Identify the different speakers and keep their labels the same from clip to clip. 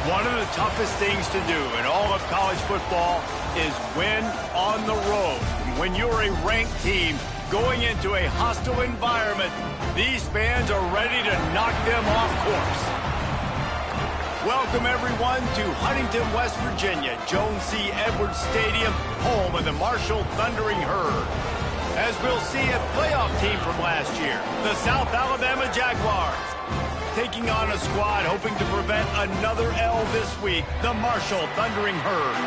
Speaker 1: One of the toughest things to do in all of college football is win on the road. When you're a ranked team going into a hostile environment, these fans are ready to knock them off course. Welcome, everyone, to Huntington, West Virginia, Jones C. Edwards Stadium, home of the Marshall Thundering Herd. As we'll see, a playoff team from last year, the South Alabama Jaguars, taking on a squad hoping to prevent another L this week, the Marshall Thundering Herd.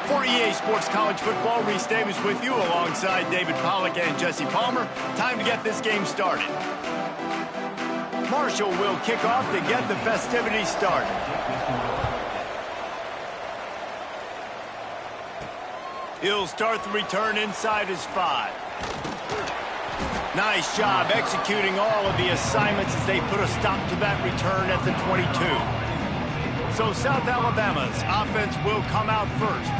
Speaker 1: For EA Sports College Football, Reese Davis with you alongside David Pollack and Jesse Palmer. Time to get this game started. Marshall will kick off to get the festivities started. He'll start the return inside his 5. Nice job executing all of the assignments as they put a stop to that return at the 22. So South Alabama's offense will come out first.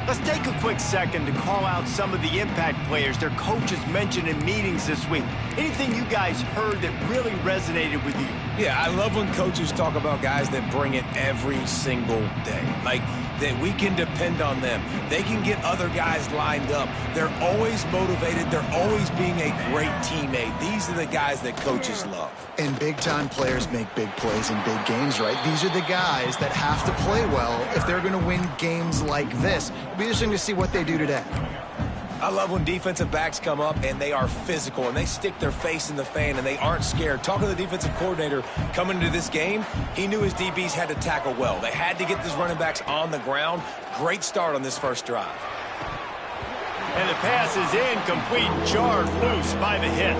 Speaker 1: Let's take a quick second to call out some of the impact players their coaches mentioned in meetings this week. Anything you guys heard that really resonated with you?
Speaker 2: Yeah, I love when coaches talk about guys that bring it every single day. Like, that we can depend on them. They can get other guys lined up. They're always motivated. They're always being a great teammate. These are the guys that coaches love.
Speaker 3: And big-time players make big plays in big games, right? These are the guys that have to play well if they're going to win games like this. It'll be interesting to see what they do today.
Speaker 2: I love when defensive backs come up and they are physical and they stick their face in the fan and they aren't scared. Talking to the defensive coordinator coming into this game, he knew his DBs had to tackle well. They had to get these running backs on the ground. Great start on this first drive.
Speaker 1: And the pass is incomplete, jarred loose by the hit.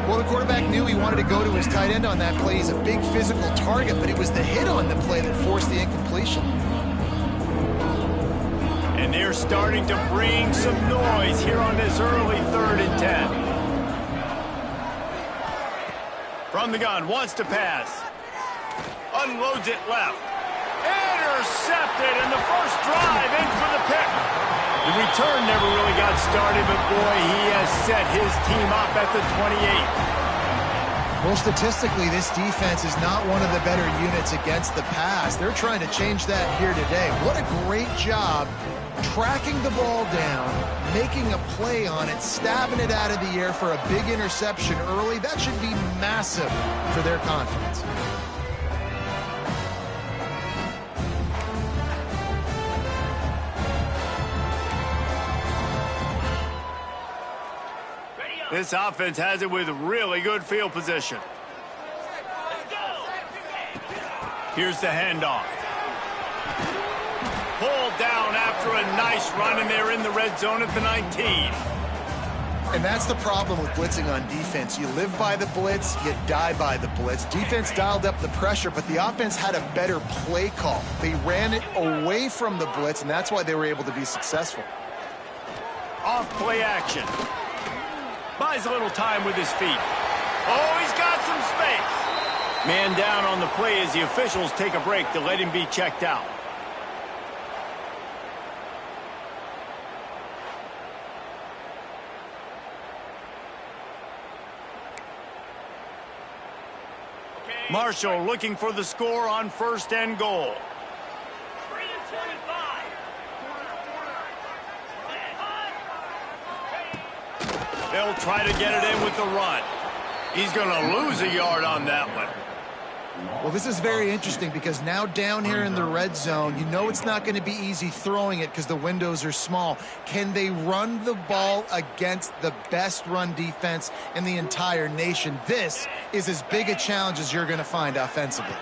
Speaker 3: Well, the quarterback knew he wanted to go to his tight end on that play. He's a big physical target, but it was the hit on the play that forced the incompletion.
Speaker 1: And they're starting to bring some noise here on this early 3rd and 10. From the gun, wants to pass. Unloads it left. Intercepted, and the first drive in for the pick. The return never really got started, but boy, he has set his team up at the 28.
Speaker 3: Well, statistically, this defense is not one of the better units against the pass. They're trying to change that here today. What a great job tracking the ball down, making a play on it, stabbing it out of the air for a big interception early. That should be massive for their confidence.
Speaker 1: This offense has it with really good field position. Here's the handoff. Pulled down after a nice run, and they're in the red zone at the 19.
Speaker 3: And that's the problem with blitzing on defense. You live by the blitz, you die by the blitz. Defense dialed up the pressure, but the offense had a better play call. They ran it away from the blitz, and that's why they were able to be successful.
Speaker 1: Off play action. Buys a little time with his feet. Oh, he's got some space. Man down on the play as the officials take a break to let him be checked out. Marshall looking for the score on 1st and goal. They'll try to get it in with the run. He's going to lose a yard on that one.
Speaker 3: Well, this is very interesting because now down here in the red zone, you know it's not going to be easy throwing it because the windows are small. Can they run the ball against the best run defense in the entire nation? This is as big a challenge as you're going to find offensively.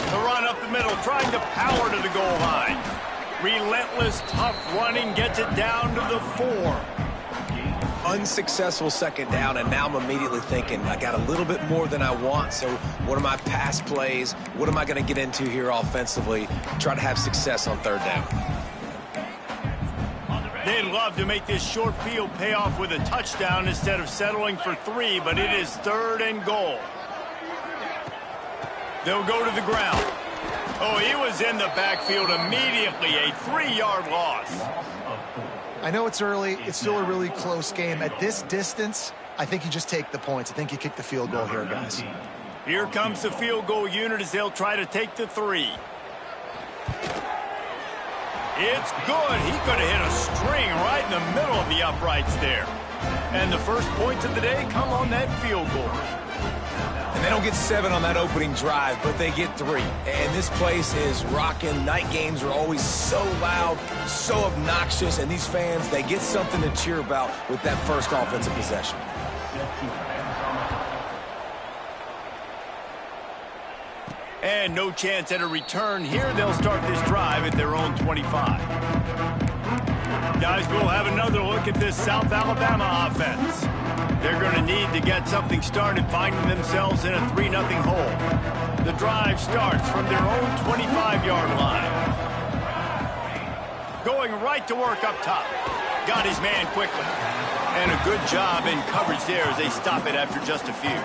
Speaker 1: The run up the middle, trying to power to the goal line. Relentless, tough running gets it down to the 4.
Speaker 2: Unsuccessful 2nd down, and now I'm immediately thinking, I got a little bit more than I want, so what are my pass plays? What am I going to get into here offensively? Try to have success on 3rd down.
Speaker 1: They'd love to make this short field pay off with a touchdown instead of settling for 3, but it is 3rd and goal. They'll go to the ground. Oh, he was in the backfield immediately, a 3-yard loss.
Speaker 3: I know it's early. It's still a really close game. At this distance, I think you just take the points. I think you kick the field goal here, guys.
Speaker 1: Here comes the field goal unit as they'll try to take the 3. It's good. He could have hit a string right in the middle of the uprights there. And the first points of the day come on that field goal.
Speaker 2: And they don't get 7 on that opening drive, but they get 3. And this place is rocking. Night games are always so loud, so obnoxious, and these fans, they get something to cheer about with that first offensive possession.
Speaker 1: And no chance at a return here. They'll start this drive at their own 25. Guys, we'll have another look at this South Alabama offense. They're going to need to get something started, finding themselves in a 3-0 hole. The drive starts from their own 25-yard line. Going right to work up top. Got his man quickly. And a good job in coverage there as they stop it after just a few.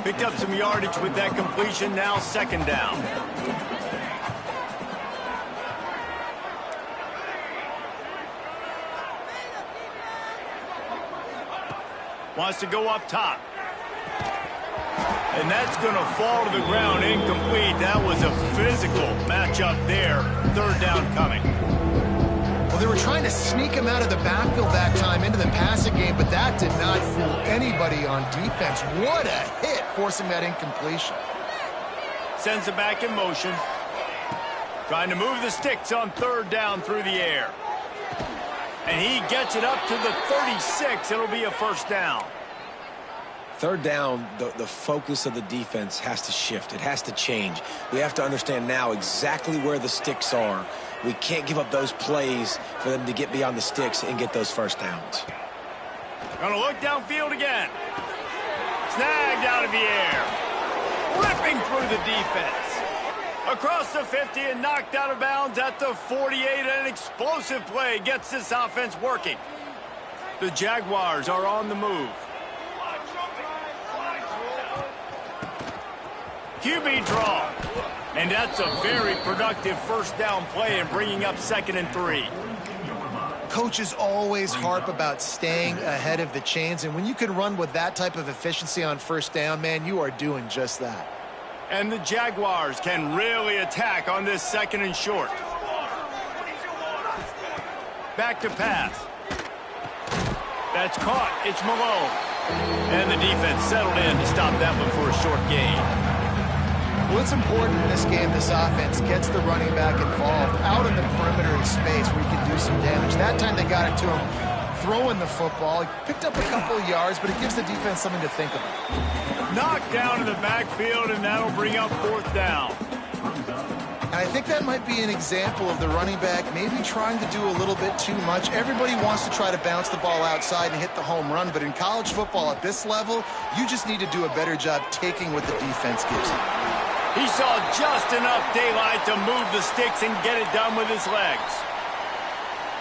Speaker 1: Picked up some yardage with that completion, now second down. Wants to go up top. And that's going to fall to the ground, incomplete. That was a physical matchup there. Third down coming.
Speaker 3: Well, they were trying to sneak him out of the backfield that time into the passing game, but that did not fool anybody on defense. What a hit, forcing that incompletion.
Speaker 1: Sends it back in motion. Trying to move the sticks on third down through the air. And he gets it up to the 36. It'll be a first down.
Speaker 2: Third down, the focus of the defense has to shift. It has to change. We have to understand now exactly where the sticks are. We can't give up those plays for them to get beyond the sticks and get those first downs.
Speaker 1: Gonna look downfield again. Snagged out of the air. Ripping through the defense. Across the 50 and knocked out of bounds at the 48. An explosive play gets this offense working. The Jaguars are on the move. QB draw. And that's a very productive first down play and bringing up 2nd and 3.
Speaker 3: Coaches always harp about staying ahead of the chains, and when you can run with that type of efficiency on first down, man, you are doing just that.
Speaker 1: And the Jaguars can really attack on this 2nd and short. Back to pass. That's caught. It's Malone. And the defense settled in to stop that one for a short gain.
Speaker 3: Well, it's important in this game this offense gets the running back involved out in the perimeter of space where he can do some damage. That time they got it to him throwing the football. He picked up a couple of yards, but it gives the defense something to think about.
Speaker 1: Knocked down in the backfield, and that'll bring up 4th down.
Speaker 3: And I think that might be an example of the running back maybe trying to do a little bit too much. Everybody wants to try to bounce the ball outside and hit the home run, but in college football at this level, you just need to do a better job taking what the defense gives you.
Speaker 1: He saw just enough daylight to move the sticks and get it done with his legs.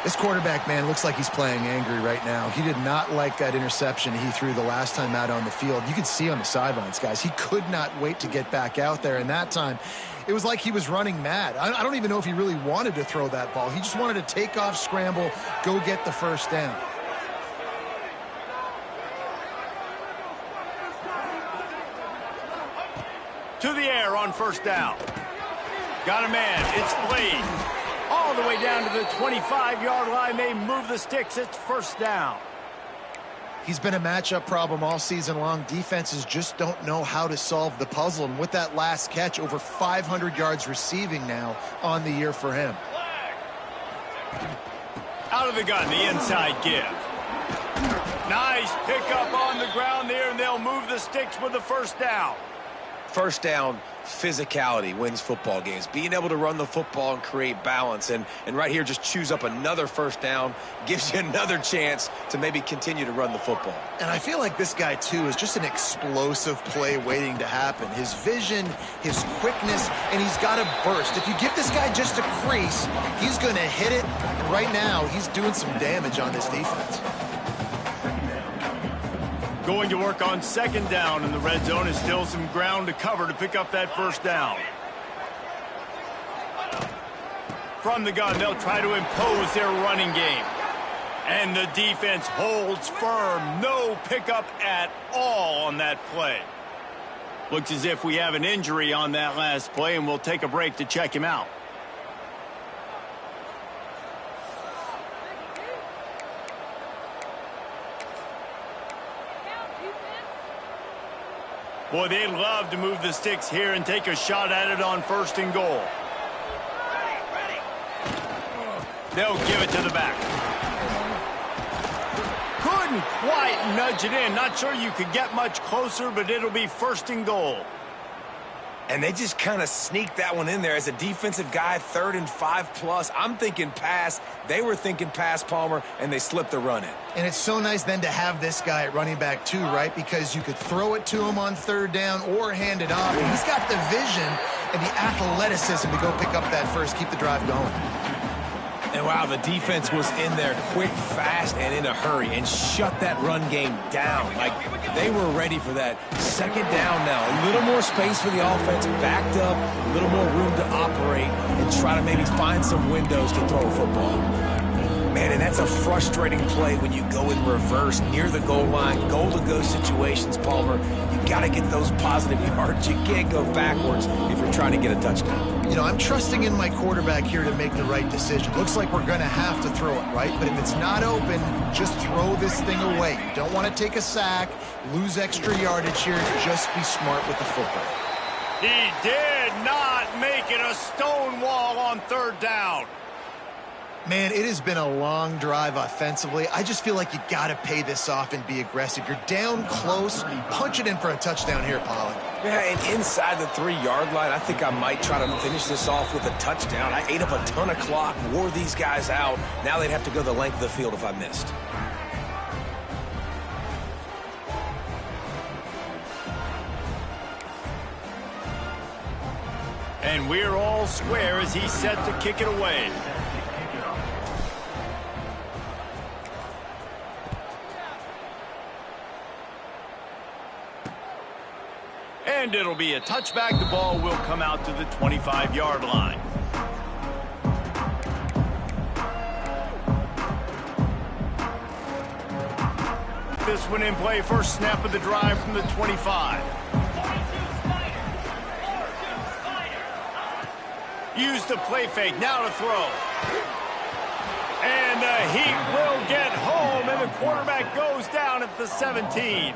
Speaker 3: This quarterback, man, looks like he's playing angry right now. He did not like that interception he threw the last time out on the field. You could see on the sidelines, guys. He could not wait to get back out there, and that time it was like he was running mad. I don't even know if he really wanted to throw that ball. He just wanted to take off, scramble, go get the first down.
Speaker 1: To the air on first down. Got a man. It's Blade. All the way down to the 25-yard line. They move the sticks. It's first down.
Speaker 3: He's been a matchup problem all season long. Defenses just don't know how to solve the puzzle. And with that last catch, over 500 yards receiving now on the year for him.
Speaker 1: Out of the gun, the inside give. Nice pickup on the ground there, and they'll move the sticks with the first down.
Speaker 2: First down, physicality wins football games. Being able to run the football and create balance. And right here, just choose up another first down, gives you another chance to maybe continue to run the football.
Speaker 3: And I feel like this guy, too, is just an explosive play waiting to happen. His vision, his quickness, and he's got a burst. If you give this guy just a crease, he's going to hit it. And right now, he's doing some damage on this defense.
Speaker 1: Going to work on second down in the red zone. Is still some ground to cover to pick up that first down. From the gun, they'll try to impose their running game. And the defense holds firm. No pickup at all on that play. Looks as if we have an injury on that last play, and we'll take a break to check him out. Boy, they'd love to move the sticks here and take a shot at it on 1st and goal. They'll give it to the back. Couldn't quite nudge it in. Not sure you could get much closer, but it'll be 1st and goal.
Speaker 2: And they just kind of sneaked that one in there. As a defensive guy, 3rd and 5+. I'm thinking pass. They were thinking pass, Palmer, and they slipped the run in.
Speaker 3: And it's so nice then to have this guy at running back too, right? Because you could throw it to him on 3rd down or hand it off. And he's got the vision and the athleticism to go pick up that first, keep the drive going.
Speaker 2: And wow, the defense was in there quick, fast, and in a hurry and shut that run game down. Like, they were ready for that. 2nd down now. A little more space for the offense, backed up, a little more room to operate and try to maybe find some windows to throw a football. Man, and that's a frustrating play when you go in reverse near the goal line, goal-to-go situations, Palmer. You got to get those positive yards. You can't go backwards if you're trying to get a touchdown.
Speaker 3: You know, I'm trusting in my quarterback here to make the right decision. Looks like we're going to have to throw it, right? But if it's not open, just throw this thing away. You don't want to take a sack, lose extra yardage here. Just be smart with the football.
Speaker 1: He did not make it a stone wall on 3rd down.
Speaker 3: Man, it has been a long drive offensively. I just feel like you got to pay this off and be aggressive. You're down close. Punch it in for a touchdown here, Pollard.
Speaker 2: Yeah, and inside the 3-yard line, I think I might try to finish this off with a touchdown. I ate up a ton of clock, wore these guys out. Now they'd have to go the length of the field if I missed.
Speaker 1: And we're all square as he's set to kick it away. And it'll be a touchback. The ball will come out to the 25-yard line. This one in play, first snap of the drive from the 25. Use the play fake, now to throw. And the Heat will get home, and the quarterback goes down at the 17.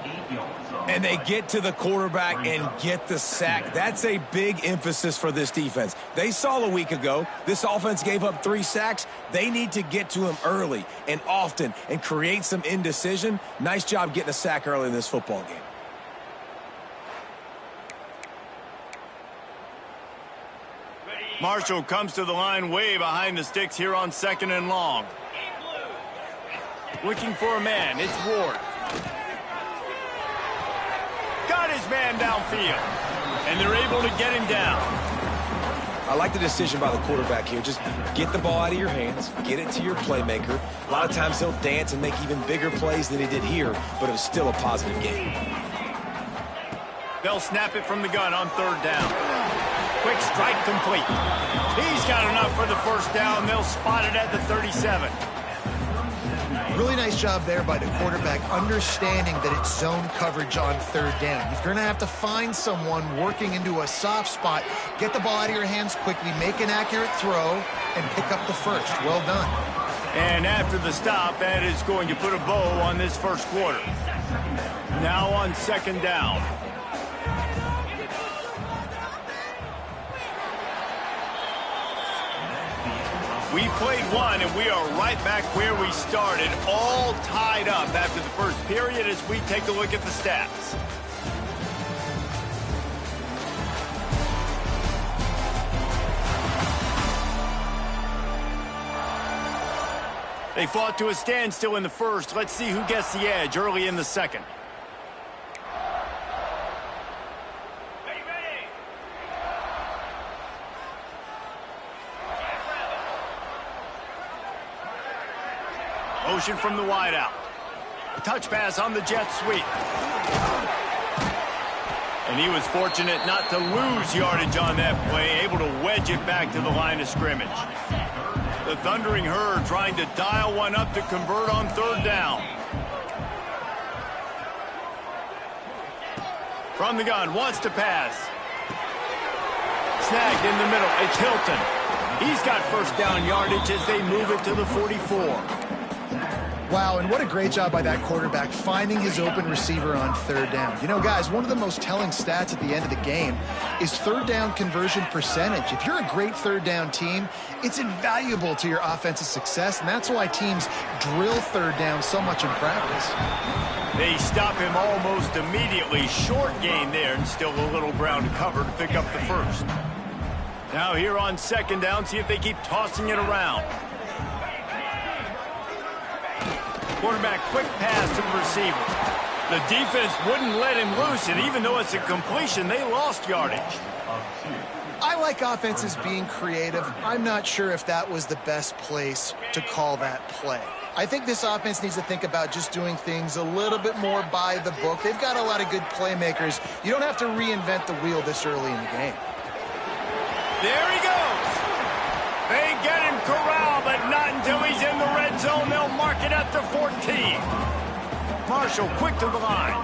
Speaker 2: And they get to the quarterback and get the sack. That's a big emphasis for this defense. They saw a week ago, this offense gave up 3 sacks. They need to get to him early and often and create some indecision. Nice job getting a sack early in this football game.
Speaker 1: Marshall comes to the line way behind the sticks here on 2nd and long. Looking for a man, it's Ward. Got his man downfield, and they're able to get him down.
Speaker 2: I like the decision by the quarterback here. Just get the ball out of your hands, get it to your playmaker. A lot of times he'll dance and make even bigger plays than he did here, but it was still a positive game.
Speaker 1: They'll snap it from the gun on 3rd down. Quick strike complete. He's got enough for the first down. They'll spot it at the 37.
Speaker 3: Really nice job there by the quarterback, understanding that it's zone coverage on 3rd down. You're going to have to find someone working into a soft spot, get the ball out of your hands quickly, make an accurate throw, and pick up the first. Well done.
Speaker 1: And after the stop, that is going to put a bow on this first quarter. Now on 2nd down. We played one, and we are right back where we started, all tied up after the first period as we take a look at the stats. They fought to a standstill in the first. Let's see who gets the edge early in the second. Motion from the wideout. A touch pass on the jet sweep. And he was fortunate not to lose yardage on that play, able to wedge it back to the line of scrimmage. The Thundering Herd trying to dial one up to convert on 3rd down. From the gun, wants to pass. Snagged in the middle, it's Hilton. He's got first down yardage as they move it to the 44.
Speaker 3: Wow, and what a great job by that quarterback finding his open receiver on third down. You know, guys, one of the most telling stats at the end of the game is third down conversion percentage. If you're a great third down team, it's invaluable to your offensive success, and that's why teams drill third down so much in practice.
Speaker 1: They stop him almost immediately. Short gain there, and still a little ground to cover to pick up the first. Now here on second down, see if they keep tossing it around. Quarterback quick pass to the receiver. The defense wouldn't let him loose, and even though it's a completion, they lost yardage.
Speaker 3: I like offenses being creative. I'm not sure if that was the best place to call that play. I think this offense needs to think about just doing things a little bit more by the book. They've got a lot of good playmakers. You don't have to reinvent the wheel this early in the game.
Speaker 1: There he goes. They get him corralled, but not until he's in the red zone. They'll mark it at the 14. Marshall quick to the line.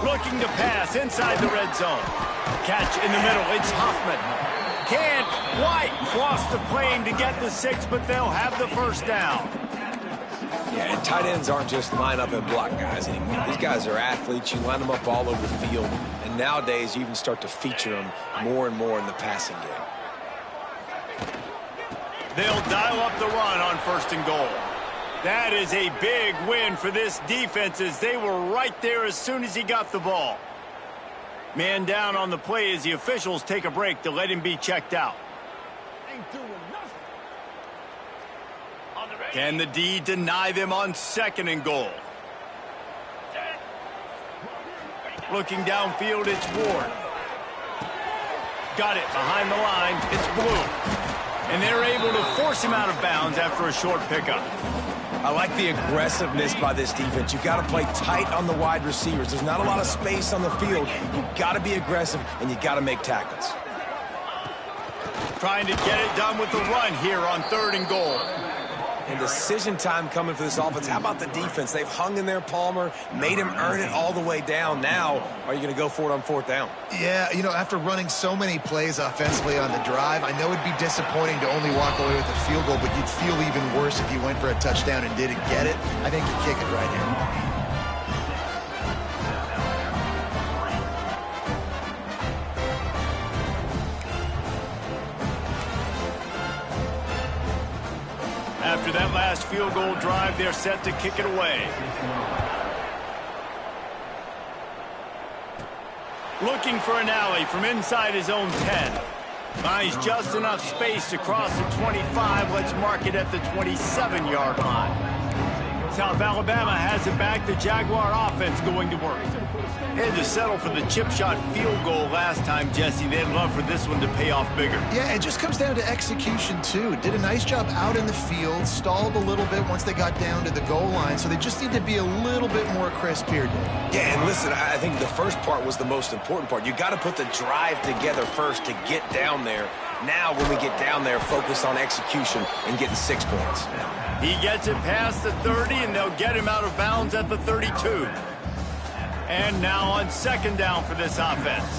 Speaker 1: Looking to pass inside the red zone. Catch in the middle. It's Hoffman. Can't quite cross the plane to get the 6, but they'll have the first down.
Speaker 2: Yeah, and tight ends aren't just line up and block guys anymore. These guys are athletes. You line them up all over the field. And nowadays, you even start to feature them more and more in the passing game.
Speaker 1: They'll dial up the run on first and goal. That is a big win for this defense, as they were right there as soon as he got the ball. Man down on the play as the officials take a break to let him be checked out. Can the D deny them on second and goal? Looking downfield, it's Ward. Got it behind the line. It's Blue. And they're able to force him out of bounds after a short pickup.
Speaker 2: I like the aggressiveness by this defense. You've got to play tight on the wide receivers. There's not a lot of space on the field. You've got to be aggressive, and you've got to make tackles.
Speaker 1: Trying to get it done with the run here on third and goal.
Speaker 2: And decision time coming for this offense. How about the defense? They've hung in there, Palmer, made him earn it all the way down. Now, are you going to go for it on fourth down?
Speaker 3: Yeah, you know, after running so many plays offensively on the drive, I know it'd be disappointing to only walk away with a field goal, but you'd feel even worse if you went for a touchdown and didn't get it. I think you kick it right here.
Speaker 1: After that last field goal drive, they're set to kick it away. Looking for an alley from inside his own 10. Finds just enough space to cross the 25. Let's mark it at the 27-yard line. South Alabama has it back. The Jaguar offense going to work. Had to settle for the chip shot field goal last time, Jesse. They'd love for this one to pay off bigger.
Speaker 3: Yeah, it just comes down to execution, too. Did a nice job out in the field, stalled a little bit once they got down to the goal line, so they just need to be a little bit more crisp here, Dave.
Speaker 2: Yeah, and listen, I think the first part was the most important part. You got to put the drive together first to get down there. Now, when we get down there, focus on execution and getting 6 points.
Speaker 1: He gets it past the 30, and they'll get him out of bounds at the 32. And now on second down for this offense.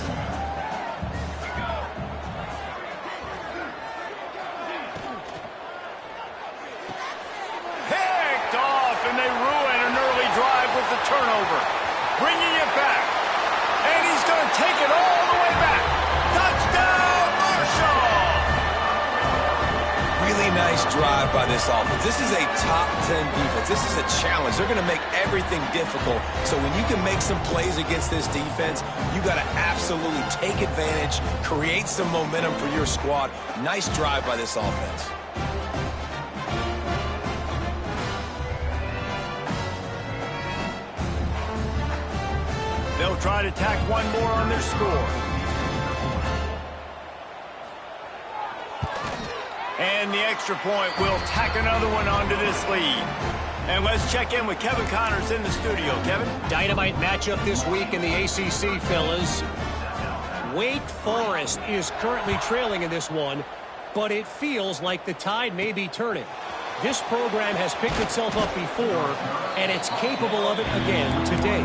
Speaker 1: Picked off, and they ruin an early drive with the turnover. Bringing it back. And he's going to take it all the way back. Touchdown, Marshall!
Speaker 2: Really nice drive by this offense. This is a top 10 defense. This is a challenge. They're going to make everything difficult. So when you can make some plays against this defense, you got to absolutely take advantage, create some momentum for your squad. Nice drive by this offense.
Speaker 1: They'll try to tack one more on their score. And the extra point will tack another one onto this lead. And let's check in with Kevin Connors in the studio. Kevin?
Speaker 4: Dynamite matchup this week in the ACC, fellas. Wake Forest is currently trailing in this one, but it feels like the tide may be turning. This program has picked itself up before, and it's capable of it again today.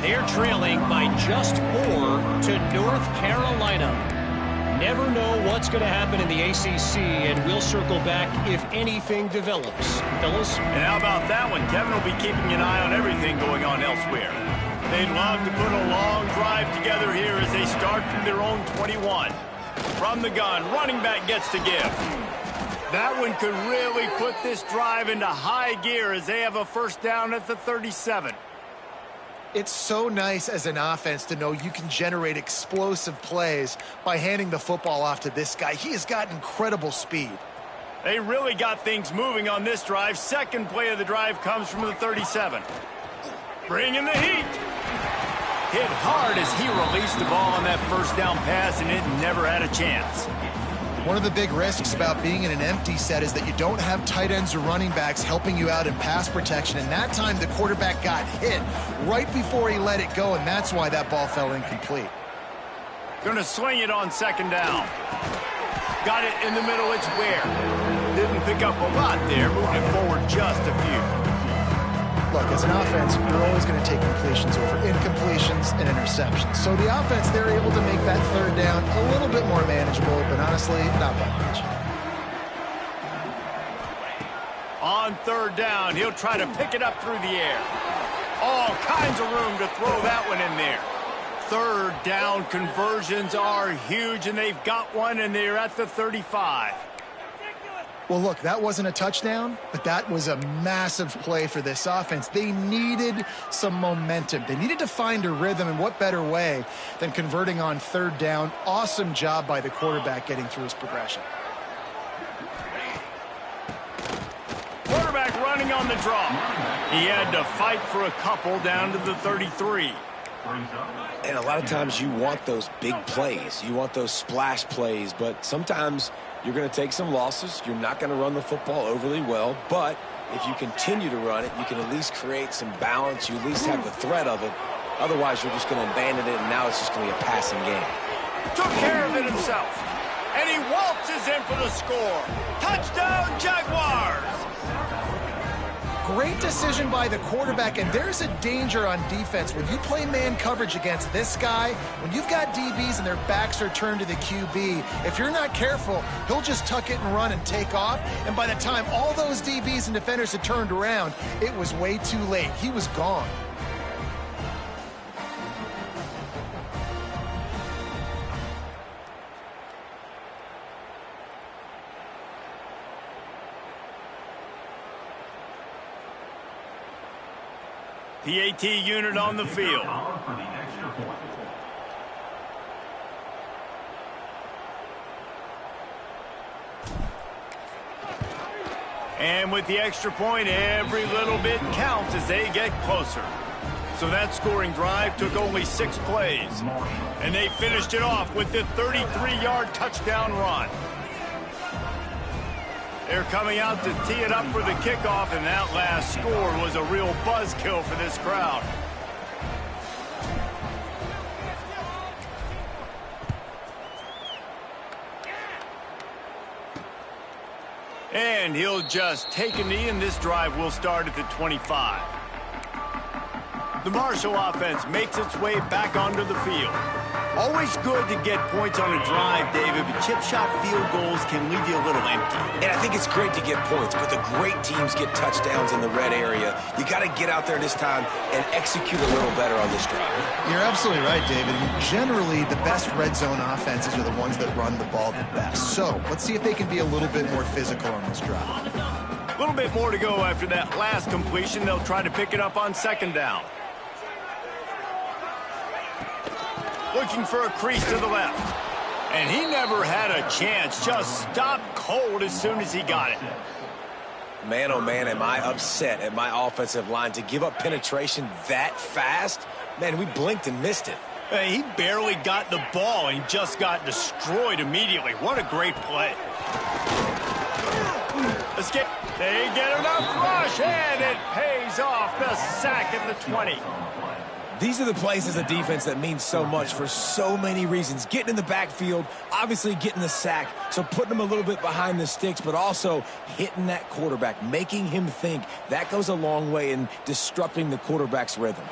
Speaker 4: They're trailing by just 4 to North Carolina. never know what's going to happen in the ACC, and we'll circle back if anything develops. Fellas?
Speaker 1: And how about that one? Kevin will be keeping an eye on everything going on elsewhere. They'd love to put a long drive together here as they start from their own 21. From the gun, running back gets to give. That one could really put this drive into high gear as they have a first down at the 37.
Speaker 3: It's so nice as an offense to know you can generate explosive plays by handing the football off to this guy. He has got incredible speed.
Speaker 1: They really got things moving on this drive. Second play of the drive comes from the 37. Bringing the heat. Hit hard as he released the ball on that first down pass, and it never had a chance.
Speaker 3: One of the big risks about being in an empty set is that you don't have tight ends or running backs helping you out in pass protection, and that time the quarterback got hit right before he let it go, and that's why that ball fell incomplete.
Speaker 1: Going to swing it on second down. Got it in the middle, it's where. Didn't pick up a lot there, moving it forward just a few.
Speaker 3: Look, as an offense, you're always going to take completions over incompletions and interceptions. So the offense, they're able to make that third down a little bit more manageable, but honestly, not by much.
Speaker 1: On third down, he'll try to pick it up through the air. All kinds of room to throw that one in there. Third down conversions are huge, and they've got one, and they're at the 35.
Speaker 3: Well, look, that wasn't a touchdown, but that was a massive play for this offense. They needed some momentum. They needed to find a rhythm, and what better way than converting on third down. Awesome job by the quarterback getting through his progression.
Speaker 1: Quarterback running on the draw. He had to fight for a couple down to the 33.
Speaker 2: And a lot of times you want those big plays. You want those splash plays, but sometimes you're going to take some losses. You're not going to run the football overly well, but if you continue to run it, you can at least create some balance. You at least have the threat of it. Otherwise, you're just going to abandon it, and now it's just going to be a passing game.
Speaker 1: Took care of it himself, and he waltzes in for the score. Touchdown, Jaguars!
Speaker 3: Great decision by the quarterback, and there's a danger on defense. When you play man coverage against this guy, when you've got DBs and their backs are turned to the QB, if you're not careful, he'll just tuck it and run and take off, and by the time all those DBs and defenders had turned around, it was way too late. He was gone.
Speaker 1: PAT unit on the field. And with the extra point, every little bit counts as they get closer. So that scoring drive took only 6 plays. And they finished it off with the 33-yard touchdown run. They're coming out to tee it up for the kickoff, and that last score was a real buzzkill for this crowd. And he'll just take a knee, and this drive will start at the 25. The Marshall offense makes its way back onto the field. Always good to get points on a drive, David, but chip shot field goals can leave you a little empty.
Speaker 2: And I think it's great to get points, but the great teams get touchdowns in the red area. You got to get out there this time and execute a little better on this drive.
Speaker 3: You're absolutely right, David. Generally, the best red zone offenses are the ones that run the ball the best. So let's see if they can be a little bit more physical on this drive.
Speaker 1: A little bit more to go after that last completion. They'll try to pick it up on second down. Looking for a crease to the left. And he never had a chance. Just stopped cold as soon as he got it.
Speaker 2: Man, oh man, am I upset at my offensive line to give up penetration that fast? Man, we blinked and missed it.
Speaker 1: He barely got the ball and just got destroyed immediately. What a great play. Escape. They get enough rush, and it pays off. The sack at the 20.
Speaker 2: These are the plays as a defense that mean so much for so many reasons. Getting in the backfield, obviously getting the sack, so putting them a little bit behind the sticks, but also hitting that quarterback, making him think. That goes a long way in disrupting the quarterback's rhythm.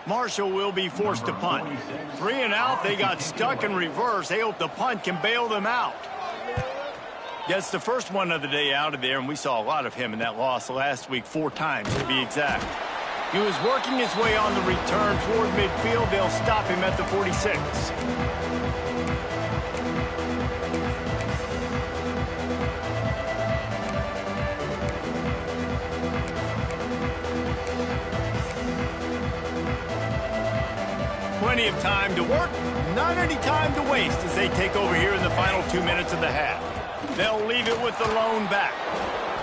Speaker 1: Marshall will be forced to punt. 3 and out, they got stuck in reverse. They hope the punt can bail them out. Gets the first one of the day out of there, and we saw a lot of him in that loss last week, 4 times to be exact. He was working his way on the return toward midfield. They'll stop him at the 46. Plenty of time to work, not any time to waste as they take over here in the final 2 minutes of the half. They'll leave it with the lone back.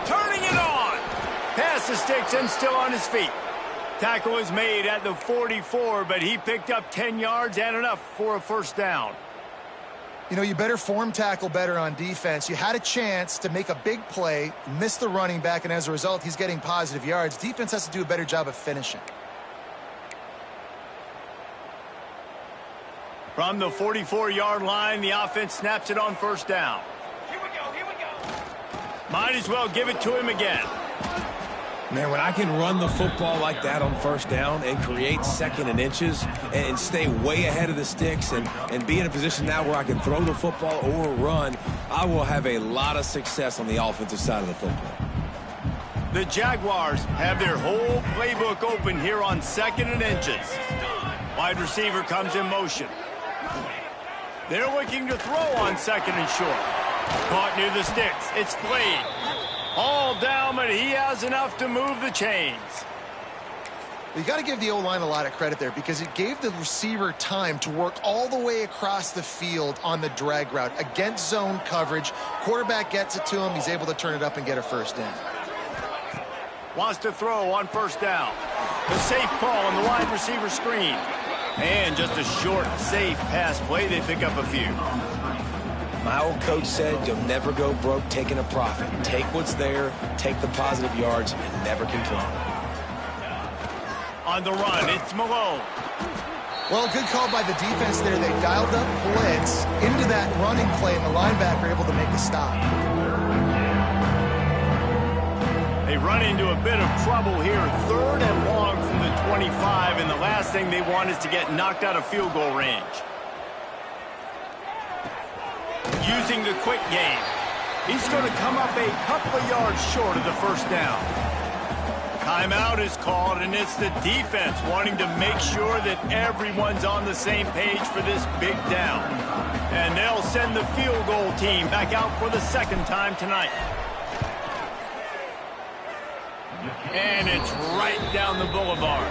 Speaker 1: Turning it on! Past the sticks and still on his feet. Tackle was made at the 44, but he picked up 10 yards and enough for a first down.
Speaker 3: You know, you better form tackle better on defense. You had a chance to make a big play, miss the running back, and as a result, he's getting positive yards. Defense has to do a better job of finishing.
Speaker 1: From the 44-yard line, the offense snaps it on first down.
Speaker 5: Here we go.
Speaker 1: Might as well give it to him again.
Speaker 2: Man, when I can run the football like that on first down and create second and inches and stay way ahead of the sticks and be in a position now where I can throw the football or run, I will have a lot of success on the offensive side of the football.
Speaker 1: The Jaguars have their whole playbook open here on second and inches. Wide receiver comes in motion. They're looking to throw on second and short. Caught near the sticks. It's played. All down, but he has enough to move the chains.
Speaker 3: You got to give the O-line a lot of credit there because it gave the receiver time to work all the way across the field on the drag route against zone coverage. Quarterback gets it to him. He's able to turn it up and get a first down.
Speaker 1: Wants to throw on first down. The safe call on the wide receiver screen. And just a short, safe pass play. They pick up a few.
Speaker 2: My old coach said you'll never go broke taking a profit. Take what's there, take the positive yards, and never complain.
Speaker 1: On the run, it's Malone.
Speaker 3: Well, good call by the defense there. They dialed up blitz into that running play, and the linebacker able to make the stop.
Speaker 1: They run into a bit of trouble here. 3rd and long from the 25, and the last thing they want is to get knocked out of field goal range. Using the quick game. He's going to come up a couple of yards short of the first down. Timeout is called, and it's the defense wanting to make sure that everyone's on the same page for this big down. And they'll send the field goal team back out for the second time tonight. And it's right down the boulevard.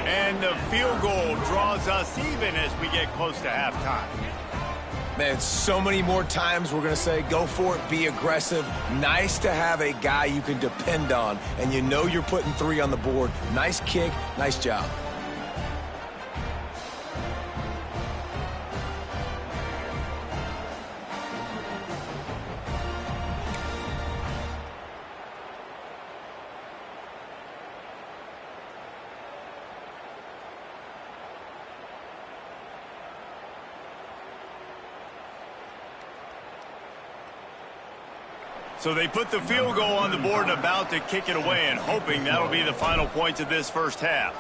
Speaker 1: And the field goal draws us even as we get close to halftime.
Speaker 2: Man, so many more times we're going to say, go for it, be aggressive. Nice to have a guy you can depend on, and you know you're putting 3 on the board. Nice kick, nice job.
Speaker 1: So they put the field goal on the board and about to kick it away, and hoping that'll be the final points of this first half.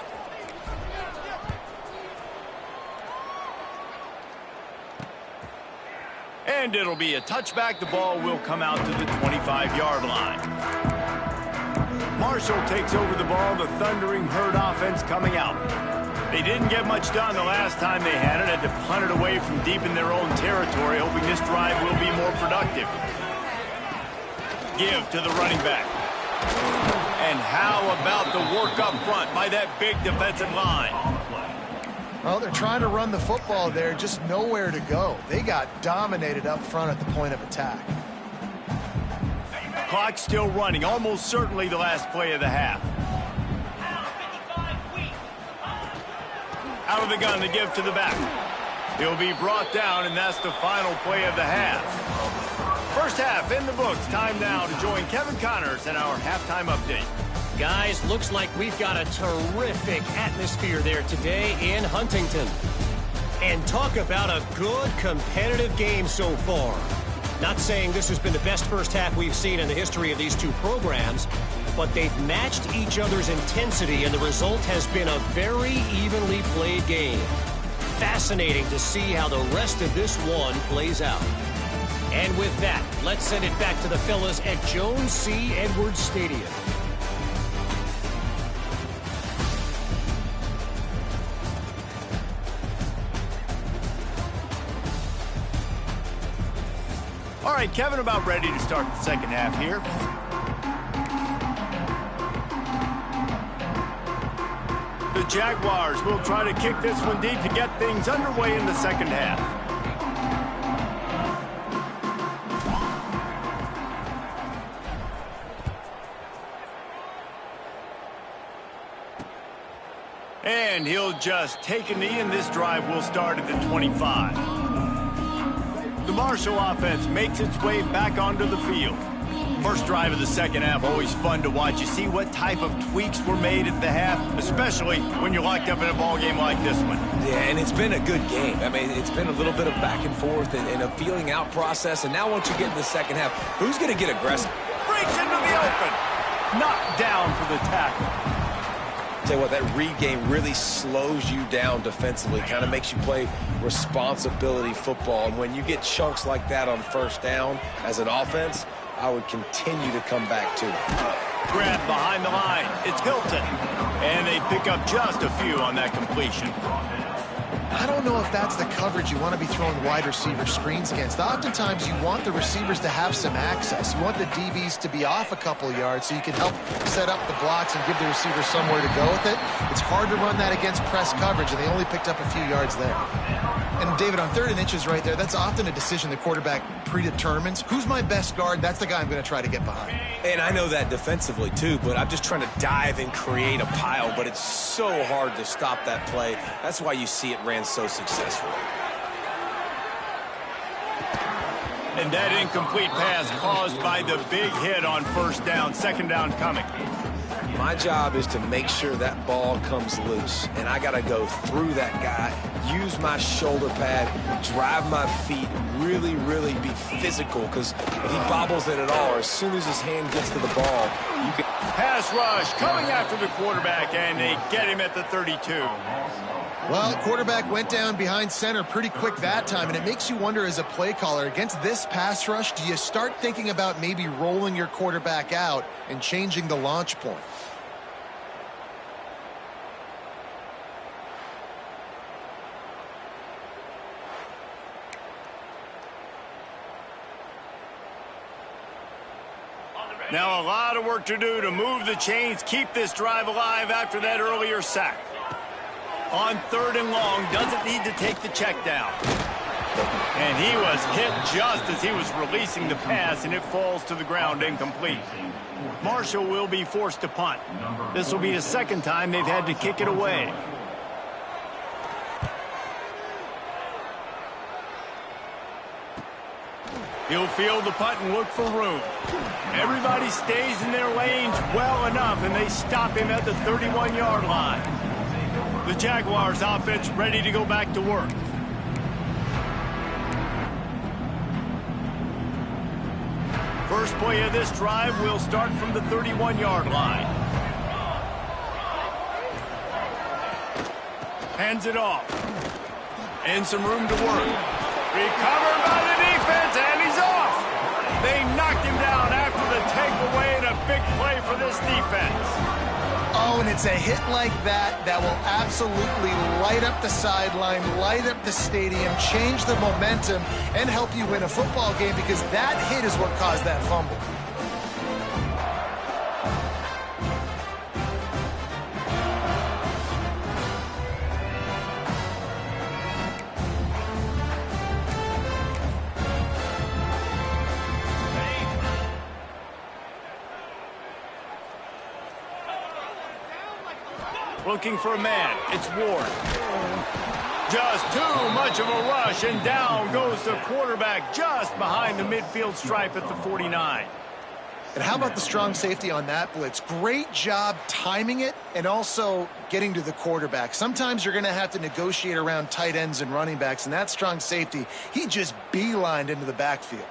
Speaker 1: And it'll be a touchback. The ball will come out to the 25-yard line. Marshall takes over the ball. The Thundering Herd offense coming out. They didn't get much done the last time they had it. Had to punt it away from deep in their own territory, hoping this drive will be more productive. Give to the running back. And how about the work up front by that big defensive line?
Speaker 3: Well, they're trying to run the football there, just nowhere to go. They got dominated up front at the point of attack.
Speaker 1: Clock still running, almost certainly the last play of the half. Out of the gun to give to the back. He'll be brought down, and that's the final play of the half. First half in the books. Time now to join Kevin Connors in our halftime update.
Speaker 4: Guys, looks like we've got a terrific atmosphere there today in Huntington. And talk about a good competitive game so far. Not saying this has been the best first half we've seen in the history of these two programs, but they've matched each other's intensity, and the result has been a very evenly played game. Fascinating to see how the rest of this one plays out. And with that, let's send it back to the fellas at Jones C. Edwards Stadium.
Speaker 1: All right, Kevin, about ready to start the second half here. The Jaguars will try to kick this one deep to get things underway in the second half. And he'll just take a knee, and this drive will start at the 25. The Marshall offense makes its way back onto the field. First drive of the second half, always fun to watch. You see what type of tweaks were made at the half, especially when you're locked up in a ball game like this one.
Speaker 2: Yeah, and it's been a good game. I mean, it's been a little bit of back and forth and a feeling out process. And now once you get in the second half, who's going to get aggressive?
Speaker 1: Breaks into the open. Knocked down for the tackle.
Speaker 2: Tell you what, that read game really slows you down defensively, kind of makes you play responsibility football. And when you get chunks like that on first down as an offense, I would continue to come back to it.
Speaker 1: Grab behind the line. It's Hilton. And they pick up just a few on that completion.
Speaker 3: I don't know if that's the coverage you want to be throwing wide receiver screens against. Oftentimes, you want the receivers to have some access. You want the DBs to be off a couple of yards so you can help set up the blocks and give the receiver somewhere to go with it. It's hard to run that against press coverage, and they only picked up a few yards there. And, David, on 3rd and inches right there, that's often a decision the quarterback predetermines. Who's my best guard? That's the guy I'm going to try to get behind.
Speaker 2: And I know that defensively, too, but I'm just trying to dive and create a pile, but it's so hard to stop that play. That's why you see it ran so successfully.
Speaker 1: And that incomplete pass caused by the big hit on first down. Second down coming.
Speaker 2: My job is to make sure that ball comes loose, and I got to go through that guy, use my shoulder pad, drive my feet, really, really be physical, because if he bobbles it at all, or as soon as his hand gets to the ball, you can...
Speaker 1: Pass rush coming after the quarterback, and they get him at the 32.
Speaker 3: Well, quarterback went down behind center pretty quick that time, and it makes you wonder as a play caller, against this pass rush, do you start thinking about maybe rolling your quarterback out and changing the launch point?
Speaker 1: Now a lot of work to do to move the chains, keep this drive alive after that earlier sack. On 3rd and long, doesn't need to take the check down. And he was hit just as he was releasing the pass, and it falls to the ground incomplete. Marshall will be forced to punt. This will be the second time they've had to kick it away. He'll field the punt and look for room. Everybody stays in their lanes well enough, and they stop him at the 31-yard line. The Jaguars offense ready to go back to work. First play of this drive will start from the 31-yard line. Hands it off. And some room to work. Recovered by the defense, and he's off. They knocked him down after the takeaway, and a big play for this defense.
Speaker 3: Oh, and it's a hit like that that will absolutely light up the sideline, light up the stadium, change the momentum, and help you win a football game, because that hit is what caused that fumble.
Speaker 1: Looking for a man. It's Ward. Just too much of a rush, and down goes the quarterback just behind the midfield stripe at the 49.
Speaker 3: And how about the strong safety on that blitz? Great job timing it and also getting to the quarterback. Sometimes you're going to have to negotiate around tight ends and running backs, and that strong safety, he just beelined into the backfield.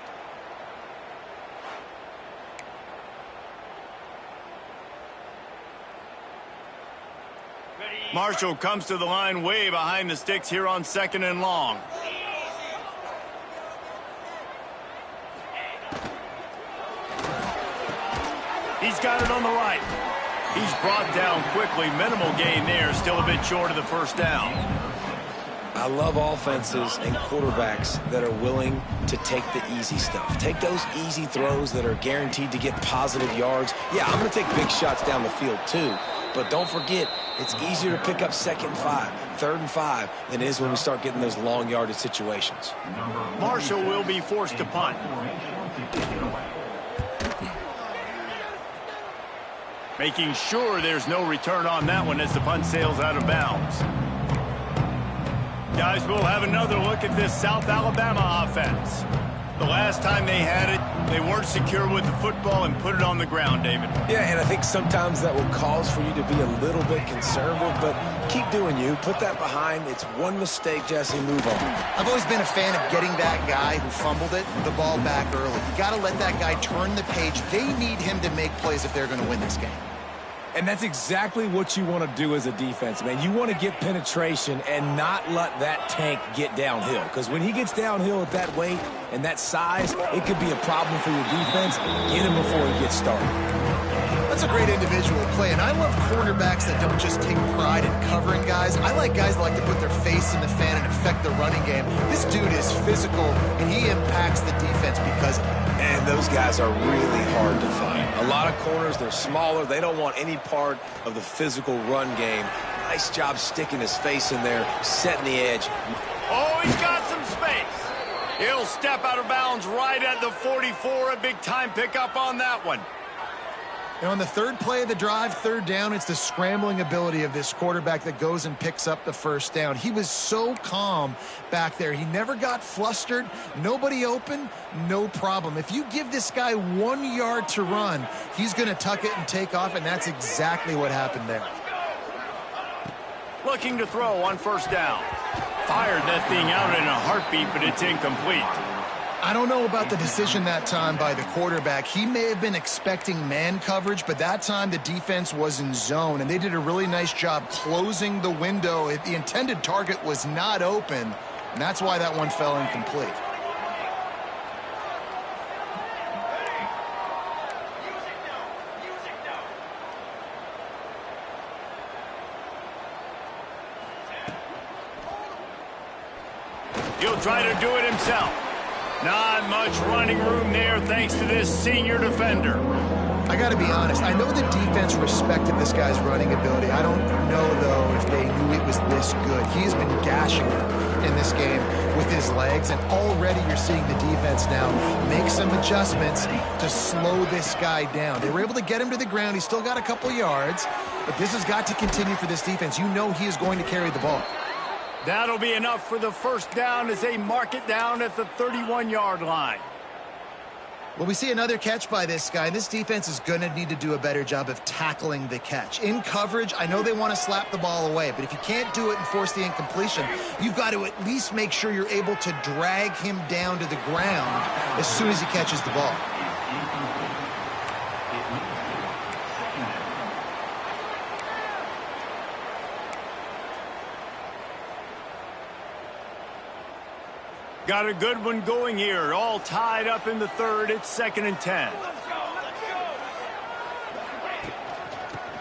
Speaker 1: Marshall comes to the line way behind the sticks here on 2nd and long. He's got it on the right. He's brought down quickly. Minimal gain there. Still a bit short of the first down.
Speaker 2: I love offenses and quarterbacks that are willing to take the easy stuff. Take those easy throws that are guaranteed to get positive yards. Yeah, I'm going to take big shots down the field too. But don't forget, it's easier to pick up 2nd and 5, 3rd and 5 than it is when we start getting those long yardage situations.
Speaker 1: Marshall will be forced to punt. Making sure there's no return on that one as the punt sails out of bounds. Guys, we'll have another look at this South Alabama offense. The last time they had it, they weren't secure with the football and put it on the ground, David.
Speaker 2: Yeah, and I think sometimes that will cause for you to be a little bit conservative, but keep doing you. Put that behind. It's one mistake, Jesse. Move on.
Speaker 3: I've always been a fan of getting that guy who fumbled it, the ball back early. You got to let that guy turn the page. They need him to make plays if they're going to win this game.
Speaker 2: And that's exactly what you want to do as a defense, man. You want to get penetration and not let that tank get downhill. Because when he gets downhill at that weight and that size, it could be a problem for your defense. Get him before he gets started.
Speaker 3: That's a great individual play, and I love quarterbacks that don't just take pride in covering guys. I like guys that like to put their face in the fan and affect the running game. This dude is physical, and he impacts the defense because of it.
Speaker 2: And those guys are really hard to find. A lot of corners, they're smaller. They don't want any part of the physical run game. Nice job sticking his face in there, setting the edge.
Speaker 1: Oh, he's got some space. He'll step out of bounds right at the 44. A big-time pickup on that one.
Speaker 3: And on the third play of the drive, 3rd down, it's the scrambling ability of this quarterback that goes and picks up the 1st down. He was so calm back there. He never got flustered. Nobody open, no problem. If you give this guy 1 yard to run, he's going to tuck it and take off, and that's exactly what happened there.
Speaker 1: Looking to throw on 1st down. Fired that thing out in a heartbeat, but it's incomplete.
Speaker 3: I don't know about the decision that time by the quarterback. He may have been expecting man coverage, but that time the defense was in zone, and they did a really nice job closing the window. The intended target was not open, and that's why that one fell incomplete.
Speaker 1: He'll try to do it himself. Not much running room there thanks to this senior defender.
Speaker 3: I got to be honest. I know the defense respected this guy's running ability. I don't know, though, if they knew it was this good. He's been gashing them in this game with his legs, and already you're seeing the defense now make some adjustments to slow this guy down. They were able to get him to the ground. He's still got a couple yards, but this has got to continue for this defense. You know he is going to carry the ball.
Speaker 1: That'll be enough for the 1st down as they mark it down at the 31-yard line.
Speaker 3: Well, we see another catch by this guy. This defense is going to need to do a better job of tackling the catch. In coverage, I know they want to slap the ball away, but if you can't do it and force the incompletion, you've got to at least make sure you're able to drag him down to the ground as soon as he catches the ball.
Speaker 1: Got a good one going here. All tied up in the 3rd. It's 2nd and 10.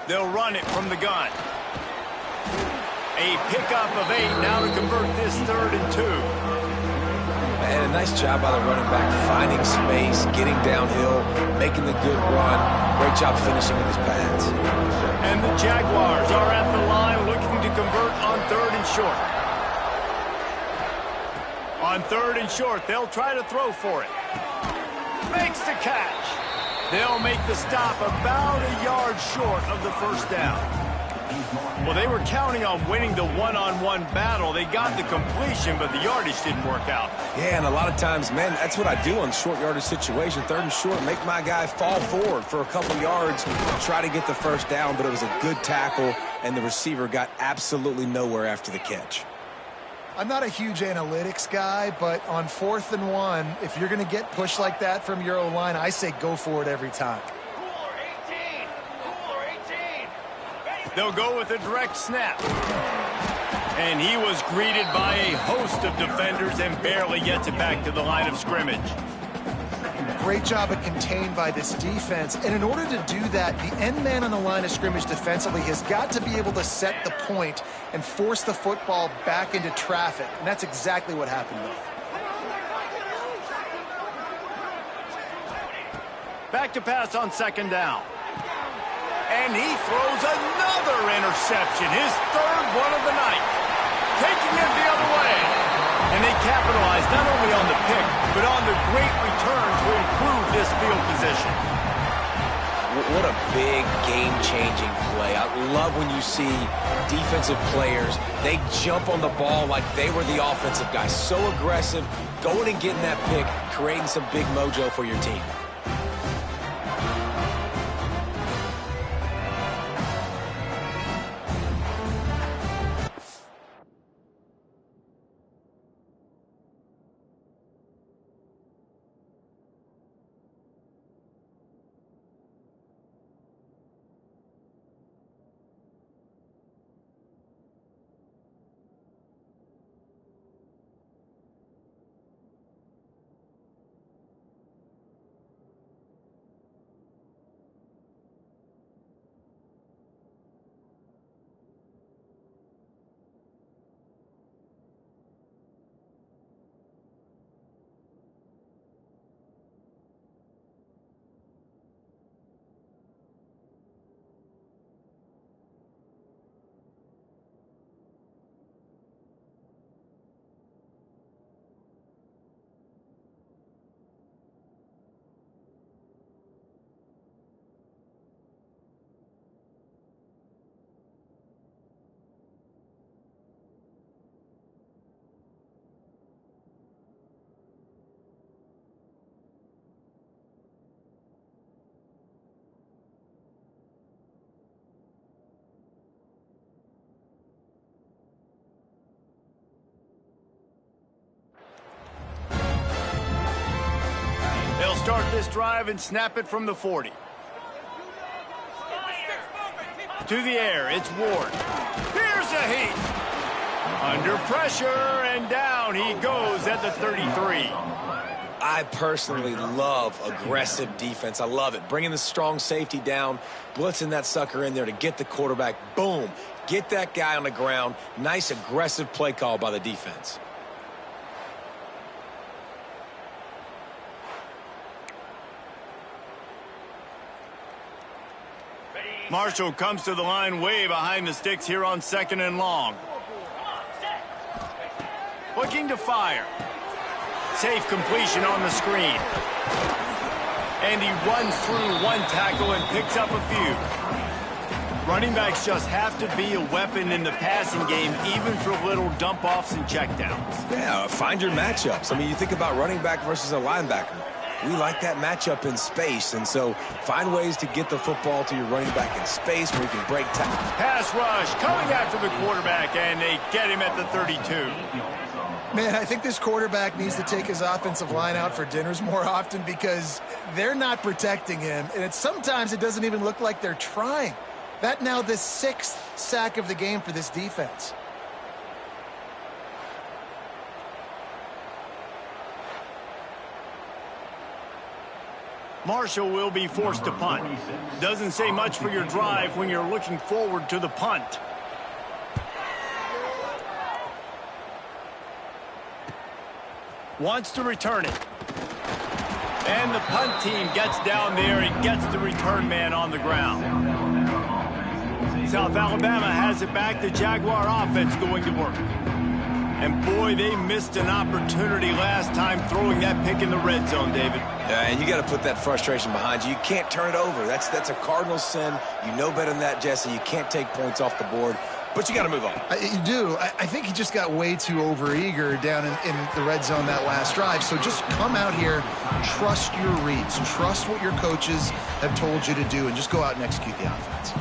Speaker 1: They'll run it from the gun. A pickup of 8 now to convert this 3rd and 2.
Speaker 2: And a nice job by the running back, finding space, getting downhill, making the good run. Great job finishing with his pads.
Speaker 1: And the Jaguars are at the line looking to convert on 3rd and short. On 3rd and short, they'll try to throw for it. Makes the catch. They'll make the stop about a yard short of the 1st down. Well, they were counting on winning the one-on-one battle. They got the completion, but the yardage didn't work out.
Speaker 2: Yeah, and a lot of times, man, that's what I do on short yardage situation. 3rd and short, make my guy fall forward for a couple yards, try to get the 1st down, but it was a good tackle, and the receiver got absolutely nowhere after the catch.
Speaker 3: I'm not a huge analytics guy, but on 4th and 1, if you're going to get pushed like that from your O-line, I say go for it every time.
Speaker 1: They'll go with a direct snap. And he was greeted by a host of defenders and barely gets it back to the line of scrimmage.
Speaker 3: Great job of contained by this defense. And in order to do that, the end man on the line of scrimmage defensively has got to be able to set the point and force the football back into traffic. And that's exactly what happened there.
Speaker 1: Back to pass on second down. And he throws another interception, his third one of the night. Taking it the other way. And they capitalize not only on the pick, but on the great return to improve this field position.
Speaker 2: What a big game-changing play. I love when you see defensive players, they jump on the ball like they were the offensive guys. So aggressive, going and getting that pick, creating some big mojo for your team.
Speaker 1: They'll start this drive and snap it from the 40. To the air, it's Ward. Here's a heat. Under pressure, and down he goes at the 33.
Speaker 2: I personally love aggressive defense. I love it. Bringing the strong safety down, blitzing that sucker in there to get the quarterback. Boom. Get that guy on the ground. Nice aggressive play call by the defense.
Speaker 1: Marshall comes to the line way behind the sticks here on second and long. Looking to fire. Safe completion on the screen. And he runs through one tackle and picks up a few. Running backs just have to be a weapon in the passing game, even for little dump-offs and checkdowns.
Speaker 2: Yeah, find your matchups. I mean, you think about running back versus a linebacker. We like that matchup in space, and so find ways to get the football to your running back in space where you can break tackles.
Speaker 1: Pass rush coming after the quarterback, and they get him at the 32.
Speaker 3: Man, I think this quarterback needs to take his offensive line out for dinners more often because they're not protecting him, and sometimes it doesn't even look like they're trying. That now the 6th sack of the game for this defense.
Speaker 1: Marshall will be forced to punt. Doesn't say much for your drive when you're looking forward to the punt. Wants to return it. And the punt team gets down there and gets the return man on the ground. South Alabama has it back. The Jaguar offense going to work. And boy, they missed an opportunity last time throwing that pick in the red zone, David.
Speaker 2: Yeah, and you got to put that frustration behind you. You can't turn it over. That's a cardinal sin. You know better than that, Jesse. You can't take points off the board, but you got to move on.
Speaker 3: You do. I think he just got way too overeager down in the red zone that last drive. So just come out here, trust your reads, trust what your coaches have told you to do, and just go out and execute the offense.